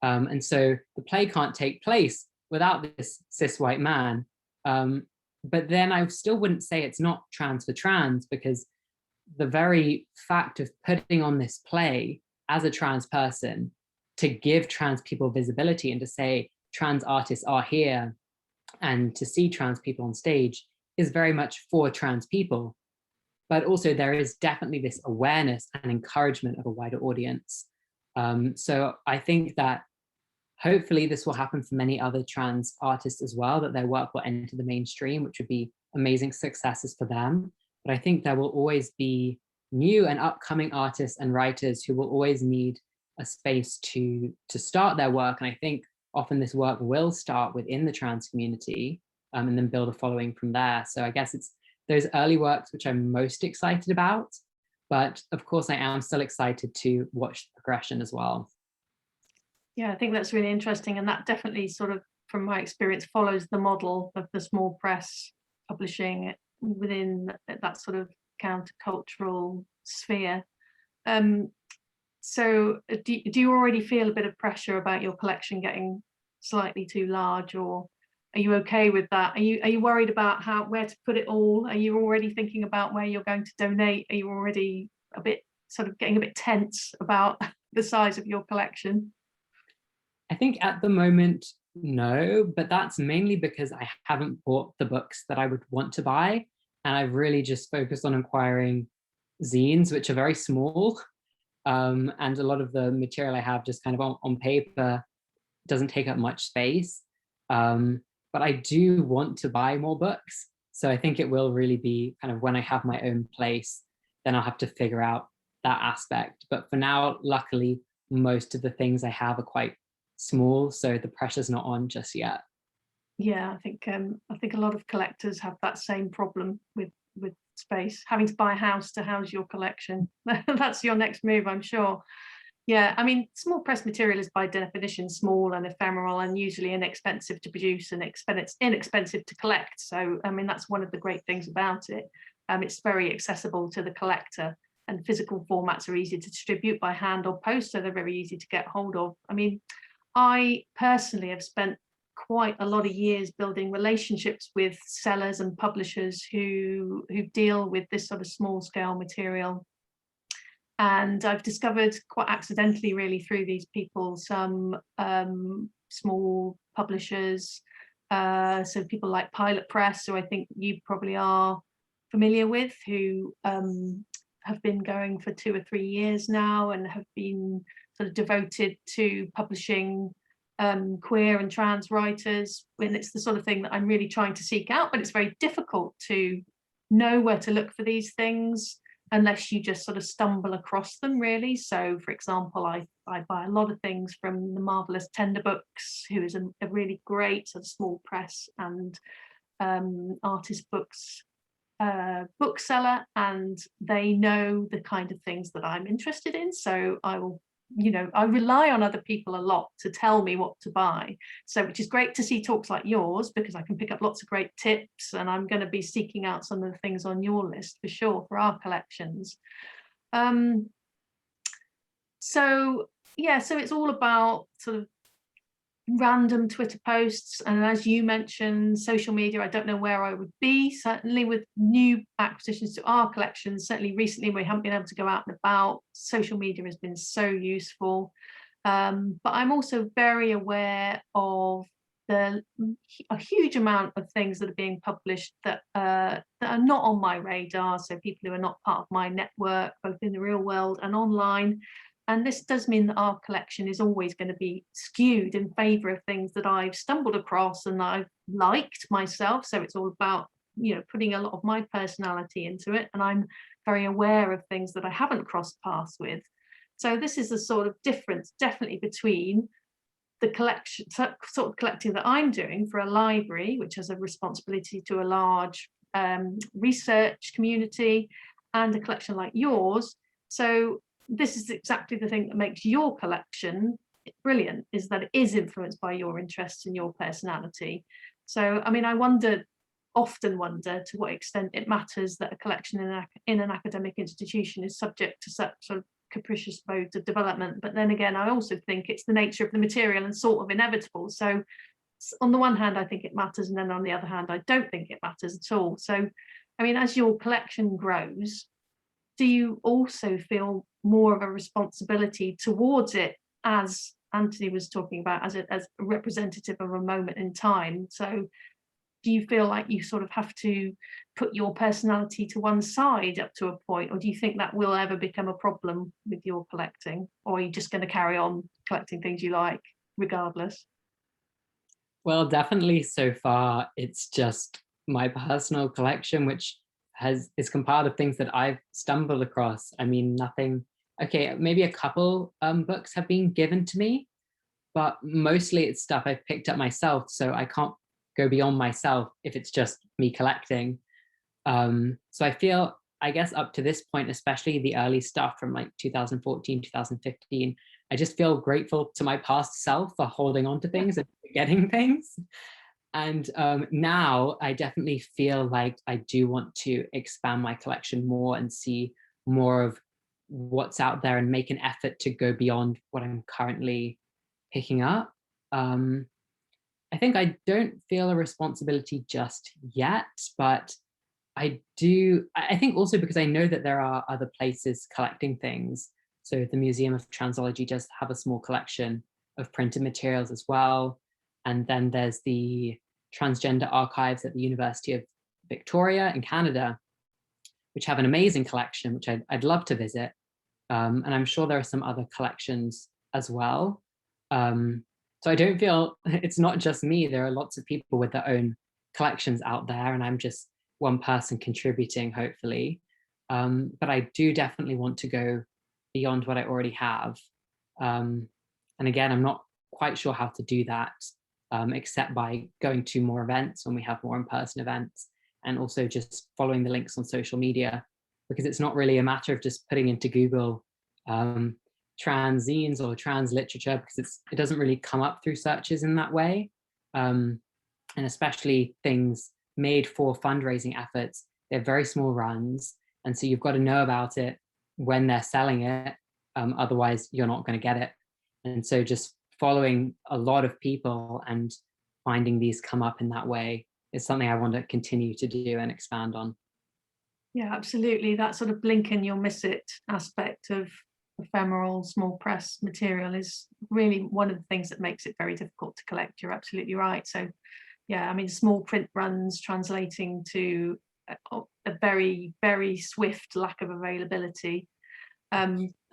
And so the play can't take place without this cis white man. But then I still wouldn't say it's not trans for trans, because the very fact of putting on this play as a trans person to give trans people visibility and to say trans artists are here and to see trans people on stage is very much for trans people. But also there is definitely this awareness and encouragement of a wider audience. So I think that hopefully this will happen for many other trans artists as well, that their work will enter the mainstream, which would be amazing successes for them. But I think there will always be new and upcoming artists and writers who will always need a space to start their work. And I think often this work will start within the trans community and then build a following from there. So I guess it's those early works which I'm most excited about. But of course, I am still excited to watch the progression as well. Yeah, I think that's really interesting. And that definitely sort of, from my experience, follows the model of the small press publishing within that sort of countercultural sphere. So do you already feel a bit of pressure about your collection getting slightly too large, or are you okay with that? Are you worried about where to put it all? Are you already thinking about where you're going to donate? Are you already a bit sort of getting a bit tense about the size of your collection? I think at the moment, no, but that's mainly because I haven't bought the books that I would want to buy. And I've really just focused on acquiring zines, which are very small. And a lot of the material I have just kind of on paper doesn't take up much space. But I do want to buy more books. So I think it will really be kind of when I have my own place, then I'll have to figure out that aspect. But for now, luckily, most of the things I have are quite small, so the pressure's not on just yet. Yeah, I think a lot of collectors have that same problem with space, having to buy a house to house your collection. That's your next move, I'm sure. Yeah, I mean, small press material is by definition small and ephemeral and usually inexpensive to produce and inexpensive to collect. So, I mean, that's one of the great things about it. It's very accessible to the collector, and physical formats are easy to distribute by hand or post, so they're very easy to get hold of. I mean, I personally have spent quite a lot of years building relationships with sellers and publishers who deal with this sort of small scale material. And I've discovered quite accidentally, really, through these people, some small publishers. So people like Pilot Press, who I think you probably are familiar with, who have been going for 2 or 3 years now and have been sort of devoted to publishing queer and trans writers. And it's the sort of thing that I'm really trying to seek out, but it's very difficult to know where to look for these things unless you just sort of stumble across them, really. So, for example, I buy a lot of things from the marvelous Tender Books, who is a really great sort of small press and artist books bookseller, and they know the kind of things that I'm interested in. So I will, I rely on other people a lot to tell me what to buy. So, which is great to see talks like yours, because I can pick up lots of great tips, and I'm going to be seeking out some of the things on your list for sure for our collections. So yeah, so it's all about sort of random Twitter posts, and as you mentioned, social media. I don't know where I would be, certainly with new acquisitions to our collections. Certainly recently we haven't been able to go out and about. Social media has been so useful, but I'm also very aware of a huge amount of things that are being published that are not on my radar, so people who are not part of my network, both in the real world and online. And this does mean that our collection is always going to be skewed in favour of things that I've stumbled across and I've liked myself. So it's all about, you know, putting a lot of my personality into it. And I'm very aware of things that I haven't crossed paths with. So this is the sort of difference definitely between the collection, sort of collecting that I'm doing for a library, which has a responsibility to a large research community, and a collection like yours. So this is exactly the thing that makes your collection brilliant, is that it is influenced by your interests and your personality. So, I mean, I often wonder to what extent it matters that a collection in an academic institution is subject to such sort of capricious modes of development. But then again, I also think it's the nature of the material and sort of inevitable. So on the one hand, I think it matters, and then on the other hand, I don't think it matters at all. So, I mean, as your collection grows, do you also feel more of a responsibility towards it, as Anthony was talking about, as a representative of a moment in time? So do you feel like you sort of have to put your personality to one side up to a point, or do you think that will ever become a problem with your collecting, or are you just going to carry on collecting things you like regardless? Well, definitely so far, it's just my personal collection, which is compiled of things that I've stumbled across. I mean, nothing, okay, maybe a couple books have been given to me, but mostly it's stuff I've picked up myself. So I can't go beyond myself if it's just me collecting. So I feel, I guess up to this point, especially the early stuff from like 2014, 2015, I just feel grateful to my past self for holding on to things and getting things. And now I definitely feel like I do want to expand my collection more and see more of what's out there and make an effort to go beyond what I'm currently picking up. I think I don't feel a responsibility just yet, but I do. I think also because I know that there are other places collecting things. So the Museum of Transology does have a small collection of printed materials as well. And then there's the Transgender Archives at the University of Victoria in Canada, which have an amazing collection, which I'd love to visit. And I'm sure there are some other collections as well. So I don't feel it's not just me. There are lots of people with their own collections out there, and I'm just one person contributing, hopefully. But I do definitely want to go beyond what I already have. And again, I'm not quite sure how to do that, except by going to more events when we have more in-person events, and also just following the links on social media, because it's not really a matter of just putting into Google trans zines or trans literature, because it doesn't really come up through searches in that way. And especially things made for fundraising efforts, they're very small runs. And so you've got to know about it when they're selling it. Otherwise, you're not going to get it. And so just following a lot of people and finding these come up in that way is something I want to continue to do and expand on. Yeah, absolutely. That sort of blink and you'll miss it aspect of ephemeral small press material is really one of the things that makes it very difficult to collect. You're absolutely right. So yeah, I mean, small print runs translating to a very, very swift lack of availability. I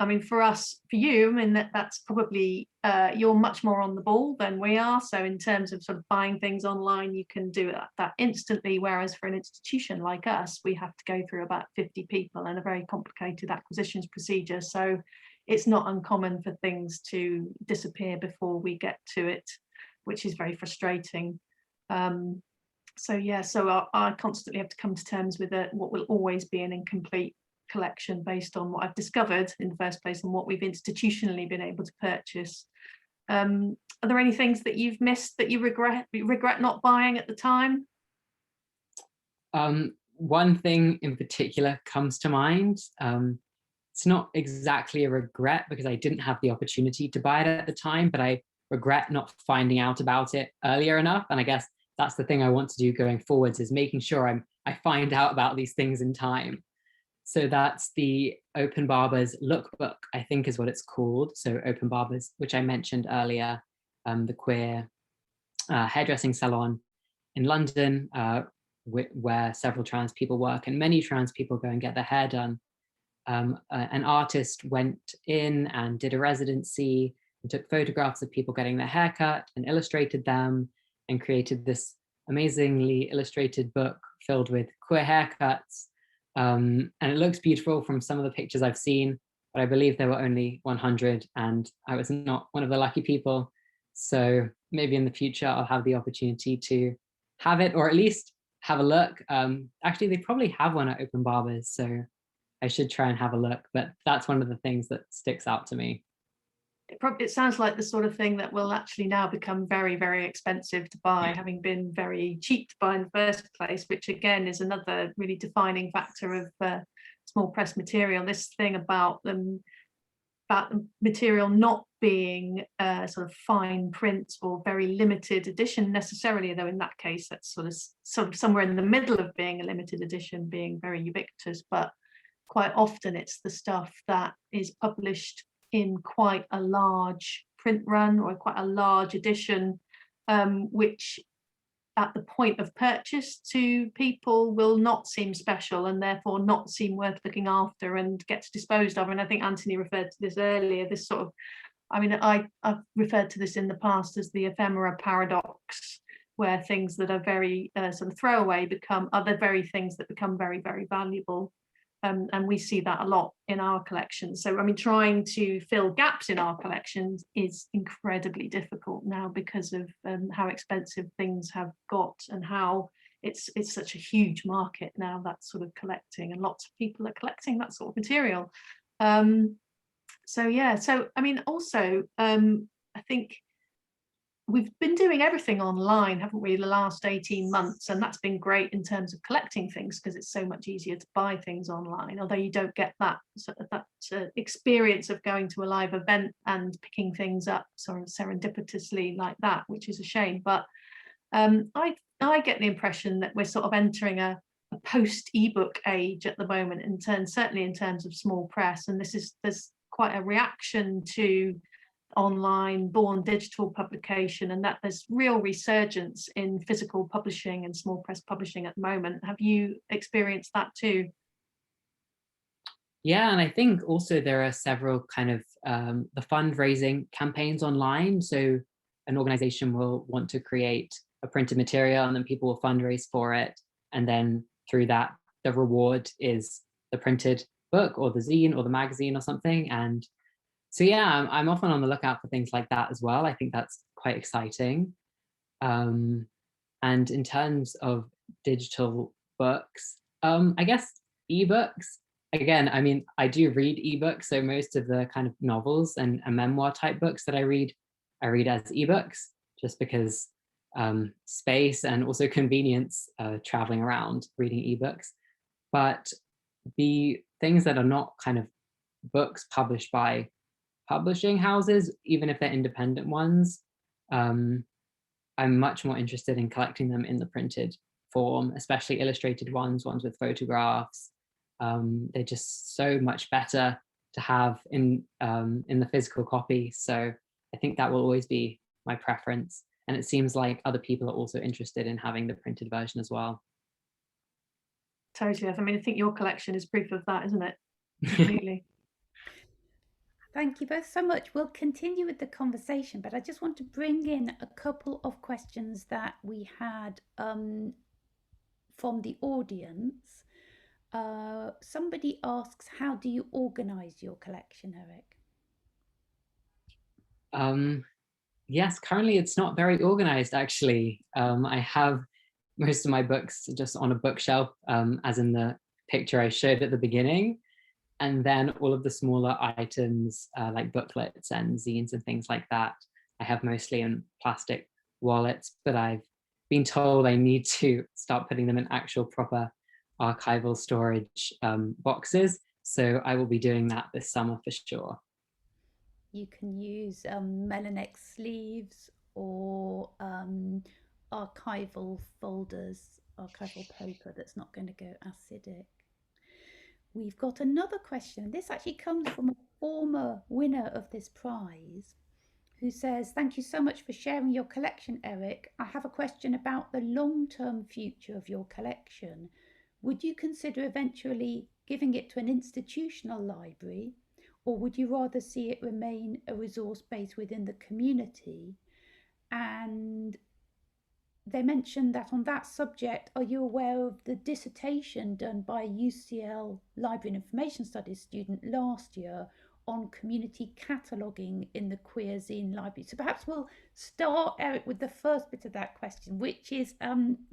mean, for you, I mean, that's probably, you're much more on the ball than we are. So in terms of sort of buying things online, you can do that instantly. Whereas for an institution like us, we have to go through about 50 people and a very complicated acquisitions procedure. So it's not uncommon for things to disappear before we get to it, which is very frustrating. So yeah, so I constantly have to come to terms with what will always be an incomplete collection based on what I've discovered in the first place and what we've institutionally been able to purchase. Are there any things that you've missed that you regret not buying at the time? One thing in particular comes to mind. it's not exactly a regret because I didn't have the opportunity to buy it at the time, but I regret not finding out about it earlier enough. And I guess that's the thing I want to do going forwards, is making sure I find out about these things in time. So that's the Open Barbers Lookbook, I think is what it's called. So Open Barbers, which I mentioned earlier, the queer hairdressing salon in London, where several trans people work and many trans people go and get their hair done. An artist went in and did a residency and took photographs of people getting their hair cut and illustrated them and created this amazingly illustrated book filled with queer haircuts. And it looks beautiful from some of the pictures I've seen, but I believe there were only 100 and I was not one of the lucky people. So maybe in the future I'll have the opportunity to have it, or at least have a look. Actually, they probably have one at Open Barbers, so I should try and have a look, but that's one of the things that sticks out to me. It sounds like the sort of thing that will actually now become very, very expensive to buy, having been very cheap to buy in the first place, which again is another really defining factor of small press material. This thing about the material not being sort of fine print or very limited edition necessarily, though in that case that's sort of somewhere in the middle of being a limited edition, being very ubiquitous, but quite often it's the stuff that is published in quite a large print run or quite a large edition, which at the point of purchase to people will not seem special and therefore not seem worth looking after and gets disposed of. And I think Anthony referred to this earlier, this sort of, I mean, I've referred to this in the past as the ephemera paradox, where things that are very sort of throwaway are the very things that become very, very valuable. And we see that a lot in our collections. So, I mean, trying to fill gaps in our collections is incredibly difficult now because of how expensive things have got and how it's such a huge market now, that sort of collecting, and lots of people are collecting that sort of material. So, yeah, so, I mean, also, I think we've been doing everything online, haven't we, the last 18 months, and that's been great in terms of collecting things because it's so much easier to buy things online, although you don't get that experience of going to a live event and picking things up sort of serendipitously like that, which is a shame. But I get the impression that we're sort of entering a post ebook age at the moment, certainly in terms of small press, and there's quite a reaction to online born digital publication, and that there's real resurgence in physical publishing and small press publishing at the moment. Have you experienced that too? Yeah, and I think also there are several kind of the fundraising campaigns online. So an organization will want to create a printed material and then people will fundraise for it, and then through that the reward is the printed book or the zine or the magazine or something. And so yeah, I'm often on the lookout for things like that as well. I think that's quite exciting. And in terms of digital books, I guess ebooks, again, I mean, I do read ebooks. So most of the kind of novels and memoir type books that I read as ebooks, just because space and also convenience traveling around reading ebooks. But the things that are not kind of books published by publishing houses, even if they're independent ones, I'm much more interested in collecting them in the printed form, especially illustrated ones with photographs. They're just so much better to have in the physical copy. So I think that will always be my preference. And it seems like other people are also interested in having the printed version as well. Totally. I mean, I think your collection is proof of that, isn't it? Completely. Thank you both so much. We'll continue with the conversation, but I just want to bring in a couple of questions that we had from the audience. Somebody asks, how do you organize your collection, Erik? Yes, currently it's not very organized, actually. I have most of my books just on a bookshelf, as in the picture I showed at the beginning. And then all of the smaller items like booklets and zines and things like that, I have mostly in plastic wallets, but I've been told I need to start putting them in actual proper archival storage boxes. So I will be doing that this summer for sure. You can use Melanex sleeves or archival folders, archival paper that's not going to go acidic. We've got another question. This actually comes from a former winner of this prize who says, "Thank you so much for sharing your collection, Erik. I have a question about the long-term future of your collection. Would you consider eventually giving it to an institutional library, or would you rather see it remain a resource base within the community?" And they mentioned that on that subject, are you aware of the dissertation done by a UCL Library and Information Studies student last year on community cataloguing in the queer zine library? So perhaps we'll start, Erik, with the first bit of that question, which is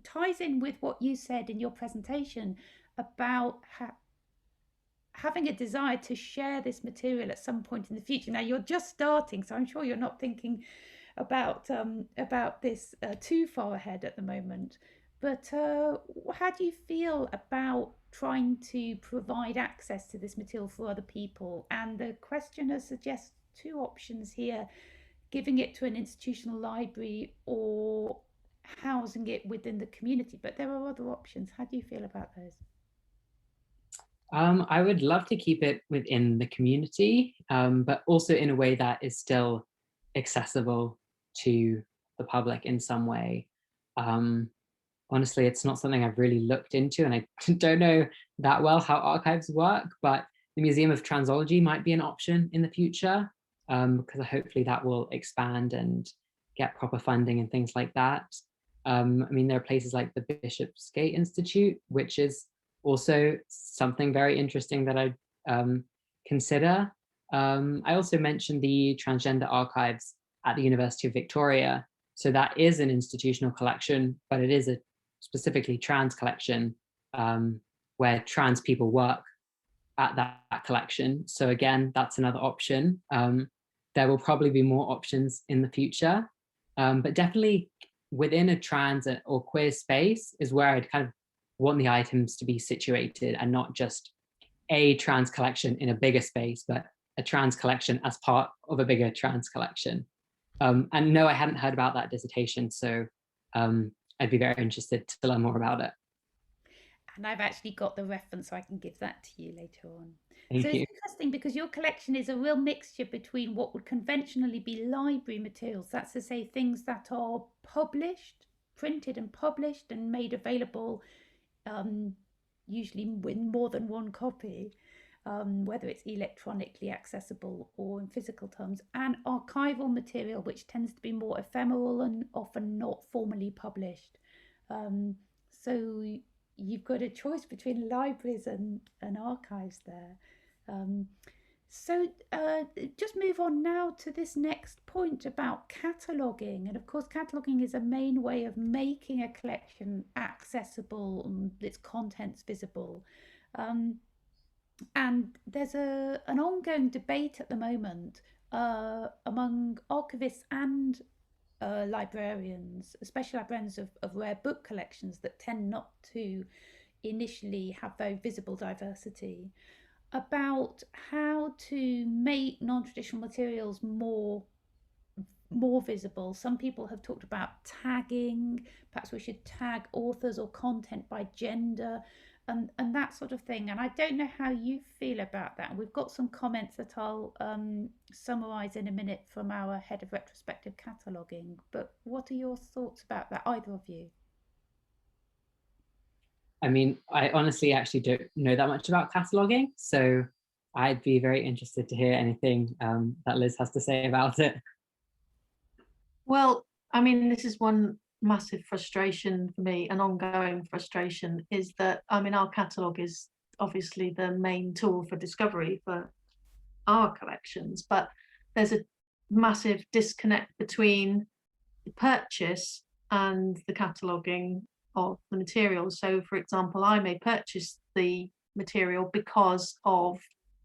ties in with what you said in your presentation about having a desire to share this material at some point in the future. Now you're just starting, so I'm sure you're not thinking about this too far ahead at the moment. But how do you feel about trying to provide access to this material for other people? And the questioner suggests two options here: giving it to an institutional library or housing it within the community. But there are other options. How do you feel about those? I would love to keep it within the community, but also in a way that is still accessible to the public in some way. Honestly, it's not something I've really looked into, and I don't know that well how archives work, but the Museum of Transology might be an option in the future, because hopefully that will expand and get proper funding and things like that. I mean, there are places like the Bishopsgate Institute, which is also something very interesting that I consider. I also mentioned the transgender archives at the University of Victoria. So that is an institutional collection, but it is a specifically trans collection where trans people work at that collection. So again, that's another option. There will probably be more options in the future, but definitely within a trans or queer space is where I'd kind of want the items to be situated, and not just a trans collection in a bigger space, but a trans collection as part of a bigger trans collection. And no, I hadn't heard about that dissertation, so I'd be very interested to learn more about it. And I've actually got the reference, so I can give that to you later on. Thank so you. It's interesting because your collection is a real mixture between what would conventionally be library materials, that's to say things that are published, printed and published and made available, usually with more than one copy, whether it's electronically accessible or in physical terms, and archival material, which tends to be more ephemeral and often not formally published. So you've got a choice between libraries and archives there. So just move on now to this next point about cataloguing. And of course, cataloguing is a main way of making a collection accessible and its contents visible. And there's an ongoing debate at the moment among archivists and librarians, especially librarians of rare book collections that tend not to initially have very visible diversity, about how to make non-traditional materials more visible. Some people have talked about tagging. Perhaps we should tag authors or content by gender and that sort of thing. And I don't know how you feel about that. We've got some comments that I'll summarize in a minute from our head of retrospective cataloguing. But what are your thoughts about that, either of you? I mean, I honestly actually don't know that much about cataloguing, so I'd be very interested to hear anything that Liz has to say about it. Well, I mean, this is one massive frustration for me, an ongoing frustration, is that, I mean, our catalogue is obviously the main tool for discovery for our collections, but there's a massive disconnect between the purchase and the cataloguing of the material. So, for example, I may purchase the material because of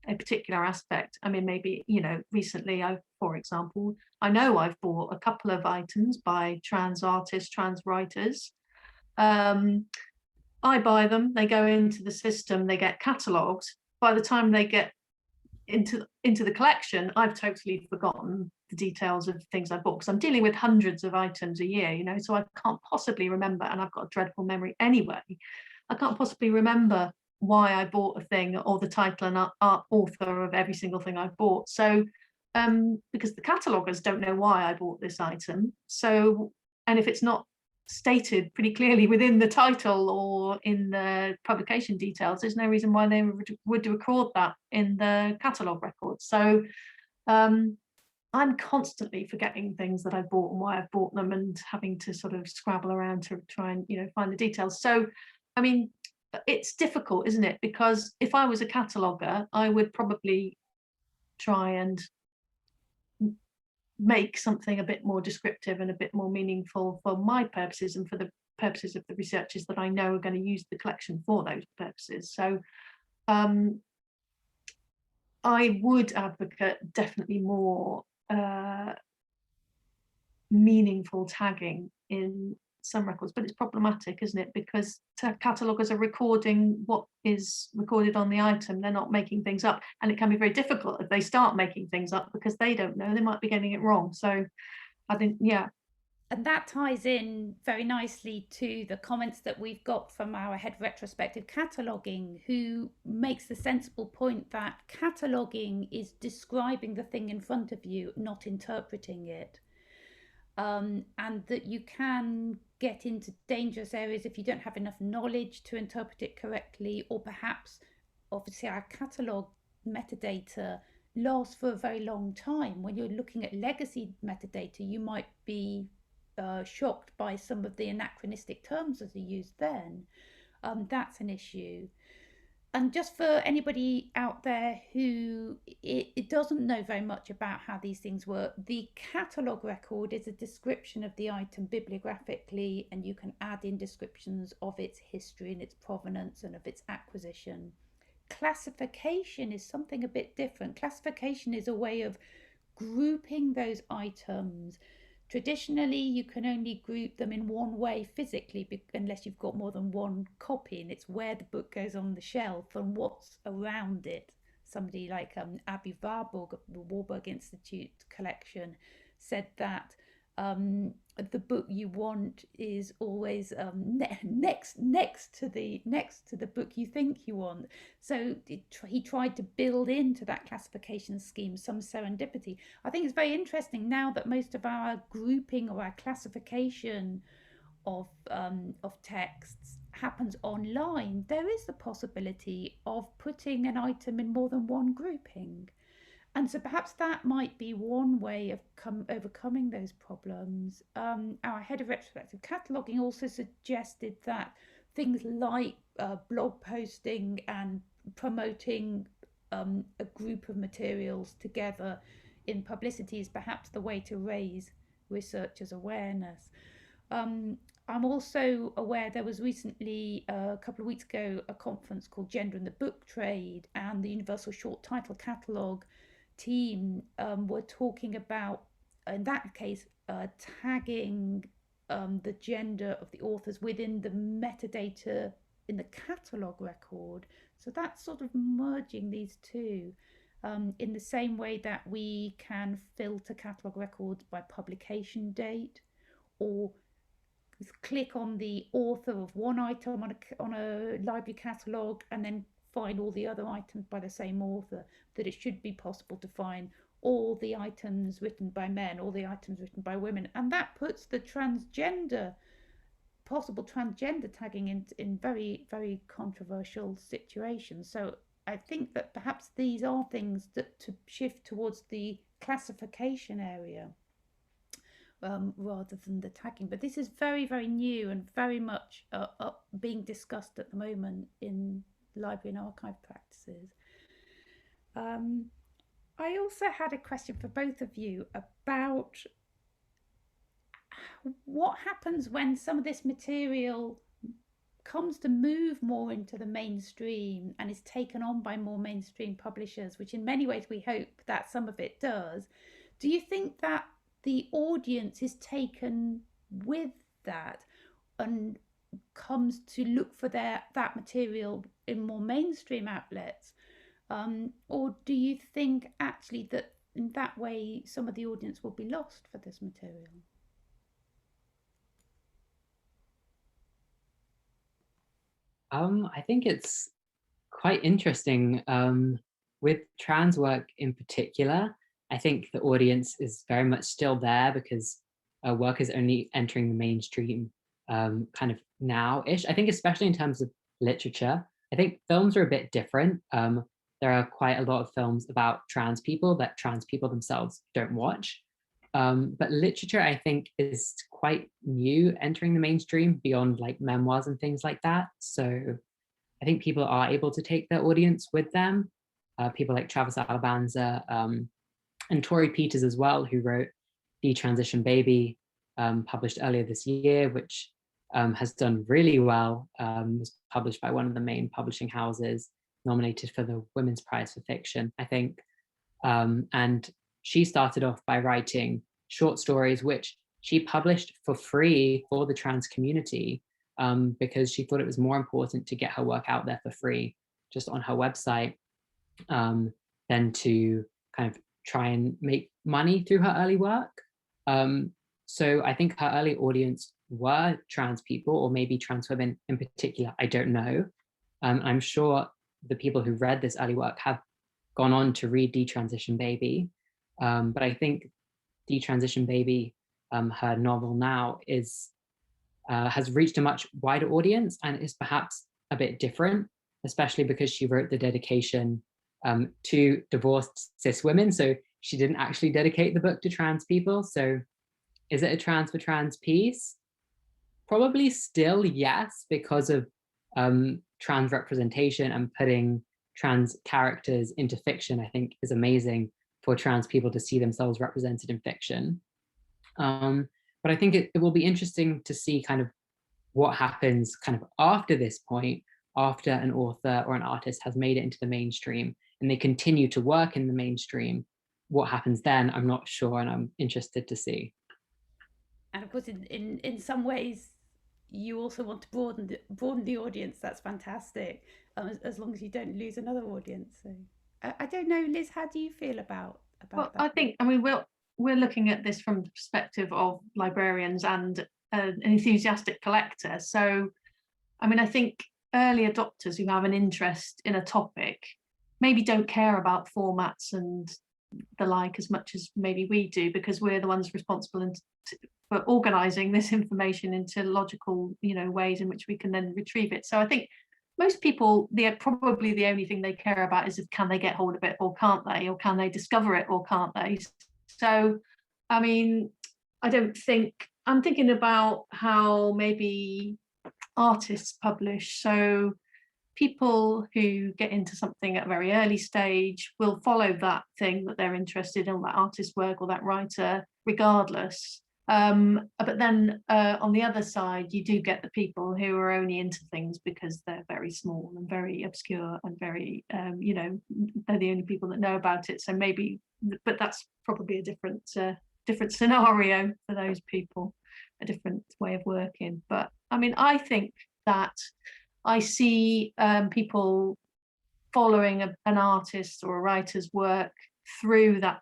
a particular aspect. I mean, maybe, you know, recently for example, I know I've bought a couple of items by trans artists, trans writers. I buy them, they go into the system, they get catalogued, by the time they get into the collection, I've totally forgotten the details of things I bought, because I'm dealing with hundreds of items a year, you know, so I can't possibly remember, and I've got a dreadful memory anyway. I can't possibly remember why I bought a thing or the title and author of every single thing I've bought. So because the cataloguers don't know why I bought this item. So, and if it's not stated pretty clearly within the title or in the publication details, there's no reason why they would record that in the catalogue records. So I'm constantly forgetting things that I've bought and why I've bought them, and having to sort of scrabble around to try and, you know, find the details. So, I mean, it's difficult, isn't it? Because if I was a cataloguer, I would probably try and make something a bit more descriptive and a bit more meaningful for my purposes and for the purposes of the researchers that I know are going to use the collection for those purposes. So I would advocate definitely more meaningful tagging in some records, but it's problematic, isn't it? Because cataloguers are recording what is recorded on the item. They're not making things up, and it can be very difficult if they start making things up, because they don't know, they might be getting it wrong. So I think, yeah. And that ties in very nicely to the comments that we've got from our head of retrospective cataloguing, who makes the sensible point that cataloguing is describing the thing in front of you, not interpreting it. And that you can get into dangerous areas if you don't have enough knowledge to interpret it correctly, or perhaps, obviously, our catalogue metadata lasts for a very long time. When you're looking at legacy metadata, you might be shocked by some of the anachronistic terms that are used then. That's an issue. And just for anybody out there who it doesn't know very much about how these things work, the catalogue record is a description of the item bibliographically, and you can add in descriptions of its history and its provenance and of its acquisition. Classification is something a bit different. Classification is a way of grouping those items. Traditionally, you can only group them in one way physically, unless you've got more than one copy, and it's where the book goes on the shelf and what's around it. Somebody like Abby Warburg of the Warburg Institute collection said that the book you want is always next to the book you think you want. So he tried to build into that classification scheme some serendipity. I think it's very interesting now that most of our grouping or our classification of texts happens online. There is the possibility of putting an item in more than one grouping. And so perhaps that might be one way of overcoming those problems. Our head of retrospective cataloguing also suggested that things like blog posting and promoting a group of materials together in publicity is perhaps the way to raise researchers' awareness. I'm also aware there was recently, a couple of weeks ago, a conference called Gender in the Book Trade, and the Universal Short Title Catalogue team were talking about, in that case, tagging the gender of the authors within the metadata in the catalogue record. So that's sort of merging these two in the same way that we can filter catalogue records by publication date, or click on the author of one item on a library catalogue and then find all the other items by the same author, that it should be possible to find all the items written by men, all the items written by women. And that puts the possible transgender tagging in very, very controversial situations. So I think that perhaps these are things that to shift towards the classification area rather than the tagging. But this is very, very new and very much being discussed at the moment in library and archive practices. I also had a question for both of you about what happens when some of this material comes to move more into the mainstream and is taken on by more mainstream publishers, which in many ways we hope that some of it does. Do you think that the audience is taken with that and comes to look for that material in more mainstream outlets? Or do you think actually that in that way some of the audience will be lost for this material? I think it's quite interesting. With trans work in particular, I think the audience is very much still there because work is only entering the mainstream kind of now-ish. I think especially in terms of literature, I think films are a bit different. There are quite a lot of films about trans people that trans people themselves don't watch. But literature, I think, is quite new entering the mainstream beyond like memoirs and things like that. So I think people are able to take their audience with them. People like Travis Alabanza and Tori Peters as well, who wrote Detransition Baby, published earlier this year, which has done really well. Was published by one of the main publishing houses, nominated for the Women's Prize for Fiction, I think. And she started off by writing short stories, which she published for free for the trans community, because she thought it was more important to get her work out there for free, just on her website, than to kind of try and make money through her early work. So I think her early audience were trans people, or maybe trans women in particular, I don't know. I'm sure the people who read this early work have gone on to read Detransition Baby. But I think Detransition Baby, her novel now, has reached a much wider audience and is perhaps a bit different, especially because she wrote the dedication to divorced cis women. So she didn't actually dedicate the book to trans people. So is it a trans for trans piece? Probably still yes, because of trans representation, and putting trans characters into fiction, I think, is amazing for trans people to see themselves represented in fiction. But I think it will be interesting to see kind of what happens kind of after this point, after an author or an artist has made it into the mainstream and they continue to work in the mainstream. What happens then, I'm not sure, and I'm interested to see. And of course, in some ways, you also want to broaden the audience. That's fantastic, as long as you don't lose another audience. So I don't know, Liz, how do you feel about Well, that? I think, I mean, we're looking at this from the perspective of librarians and an enthusiastic collector. So, I mean, I think early adopters who have an interest in a topic maybe don't care about formats and the like as much as maybe we do, because we're the ones responsible for organizing this information into logical, ways in which we can then retrieve it. So I think most people, probably the only thing they care about is can they get hold of it or can't they, or can they discover it or can't they. So, I mean, I'm thinking about how maybe artists publish. So people who get into something at a very early stage will follow that thing that they're interested in, that artist's work or that writer, regardless. But then on the other side, you do get the people who are only into things because they're very small and very obscure and very, they're the only people that know about it. So maybe, but that's probably a different scenario for those people, a different way of working. But I mean, I think that I see people following an artist or a writer's work through that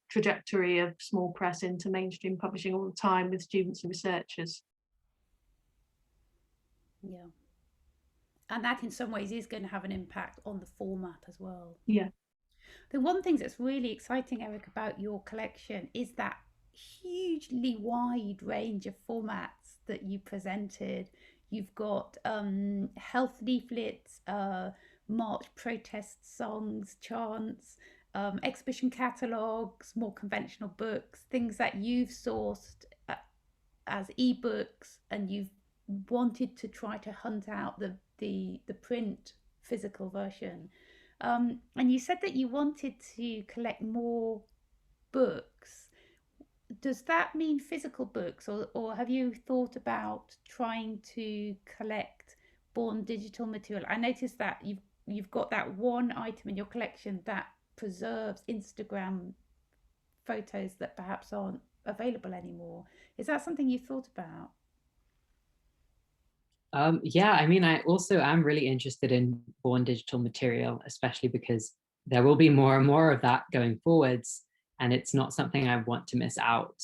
trajectory of small press into mainstream publishing all the time with students and researchers. Yeah. And that in some ways is going to have an impact on the format as well. Yeah. The one thing that's really exciting, Eric, about your collection is that hugely wide range of formats that you presented. You've got health leaflets, march protest songs, chants, exhibition catalogues, more conventional books, things that you've sourced as ebooks, and you've wanted to try to hunt out the print physical version. And you said that you wanted to collect more books. Does that mean physical books, or have you thought about trying to collect born digital material? I noticed that you've got that one item in your collection that preserves Instagram photos that perhaps aren't available anymore. Is that something you thought about? Yeah, I mean, I also am really interested in born digital material, especially because there will be more and more of that going forwards, and it's not something I want to miss out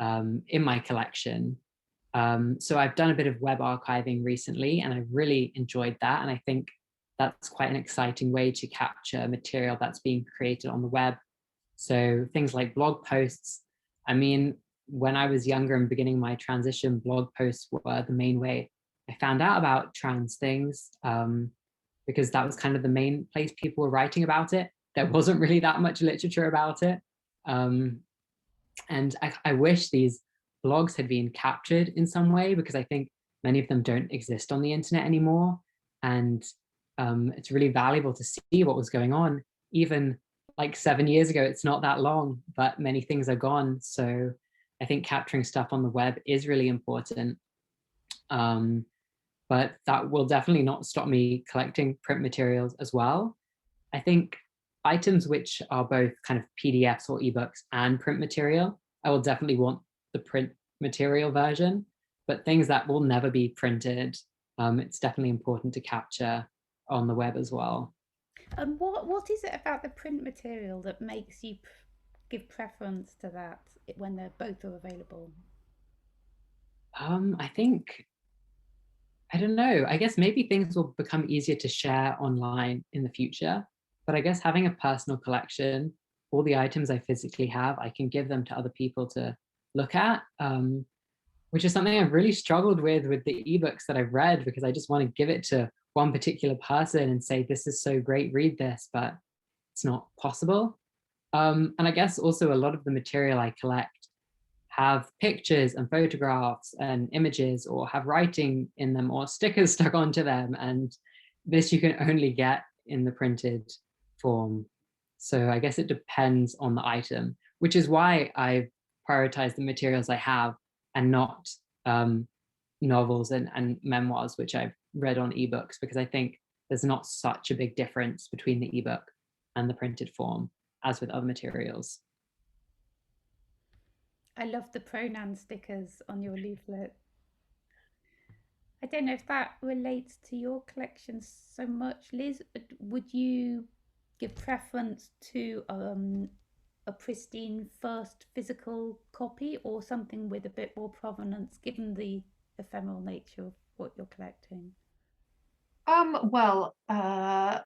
in my collection. So I've done a bit of web archiving recently, and I've really enjoyed that. And I think that's quite an exciting way to capture material that's being created on the web. So things like blog posts. I mean, when I was younger and beginning my transition, blog posts were the main way I found out about trans things, because that was kind of the main place people were writing about it. There wasn't really that much literature about it. And I wish these blogs had been captured in some way, because I think many of them don't exist on the internet anymore. And it's really valuable to see what was going on. Even like 7 years ago, it's not that long, but many things are gone. So I think capturing stuff on the web is really important. But that will definitely not stop me collecting print materials as well. I think items which are both kind of PDFs or ebooks and print material, I will definitely want the print material version, but things that will never be printed, it's definitely important to capture on the web as well. And what is it about the print material that makes you give preference to that when they're both are available? I think, I don't know, I guess maybe things will become easier to share online in the future, but I guess having a personal collection, all the items I physically have, I can give them to other people to look at, which is something I've really struggled with the ebooks that I've read, because I just want to give it to one particular person and say, this is so great, read this, but it's not possible. And I guess also a lot of the material I collect have pictures and photographs and images, or have writing in them, or stickers stuck onto them. And this you can only get in the printed form. So I guess it depends on the item, which is why I've prioritized the materials I have and not novels and memoirs, which I've read on ebooks, because I think there's not such a big difference between the ebook and the printed form as with other materials. I love the pronoun stickers on your leaflet. I don't know if that relates to your collection so much, Liz. Would you give preference to a pristine first physical copy, or something with a bit more provenance, given the ephemeral nature of what you're collecting? Well, I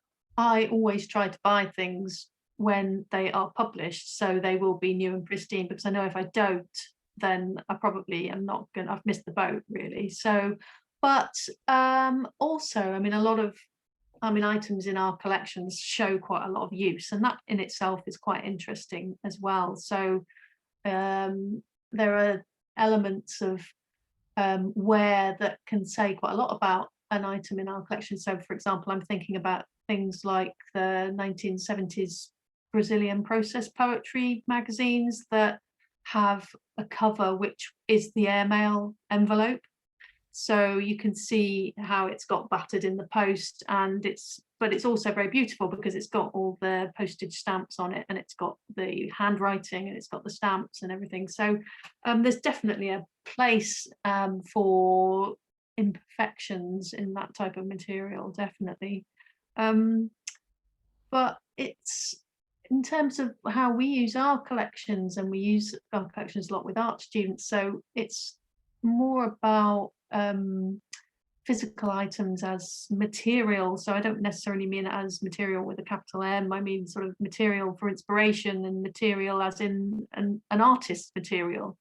always try to buy things when they are published, so they will be new and pristine, because I know if I don't, then I probably am not gonna, I've missed the boat really. So, but also, I mean, a lot of, items in our collections show quite a lot of use, and that in itself is quite interesting as well. So there are elements of where that can say quite a lot about an item in our collection. So for example, I'm thinking about things like the 1970s Brazilian process poetry magazines that have a cover which is the airmail envelope. So you can see how it's got battered in the post, and but it's also very beautiful because it's got all the postage stamps on it, and it's got the handwriting, and it's got the stamps and everything. So there's definitely a place for imperfections in that type of material, definitely. But it's, in terms of how we use our collections, and we use our collections a lot with art students, so it's more about physical items as material. So I don't necessarily mean it as material with a capital M. I mean sort of material for inspiration, and material as in an artist's material.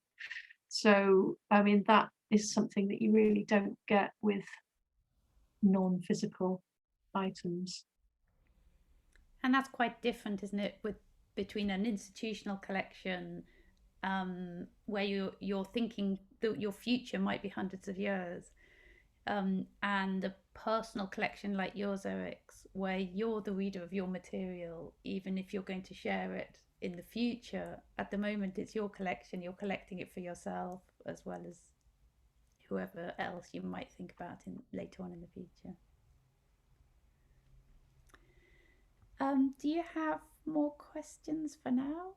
So I mean, that is something that you really don't get with non-physical items. And that's quite different, isn't it, between an institutional collection, where you're thinking that your future might be hundreds of years, and a personal collection like yours, Erik's, where you're the reader of your material, even if you're going to share it in the future. At the moment, it's your collection, you're collecting it for yourself as well as whoever else you might think about later on in the future. Do you have more questions for now?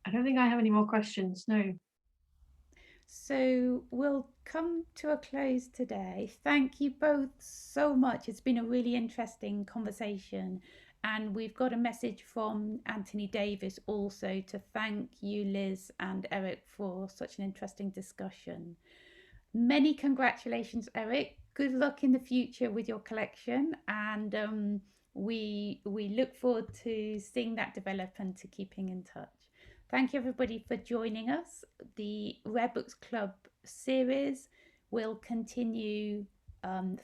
I don't think I have any more questions, no. So we'll come to a close today. Thank you both so much. It's been a really interesting conversation. And we've got a message from Anthony Davis also to thank you, Liz and Erik, for such an interesting discussion. Many congratulations, Erik. Good luck in the future with your collection. And we look forward to seeing that develop and to keeping in touch. Thank you, everybody, for joining us. The Rare-Books Club series will continue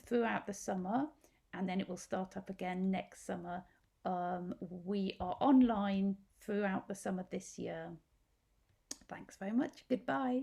throughout the summer, and then it will start up again next summer. We are online throughout the summer this year. Thanks very much. Goodbye.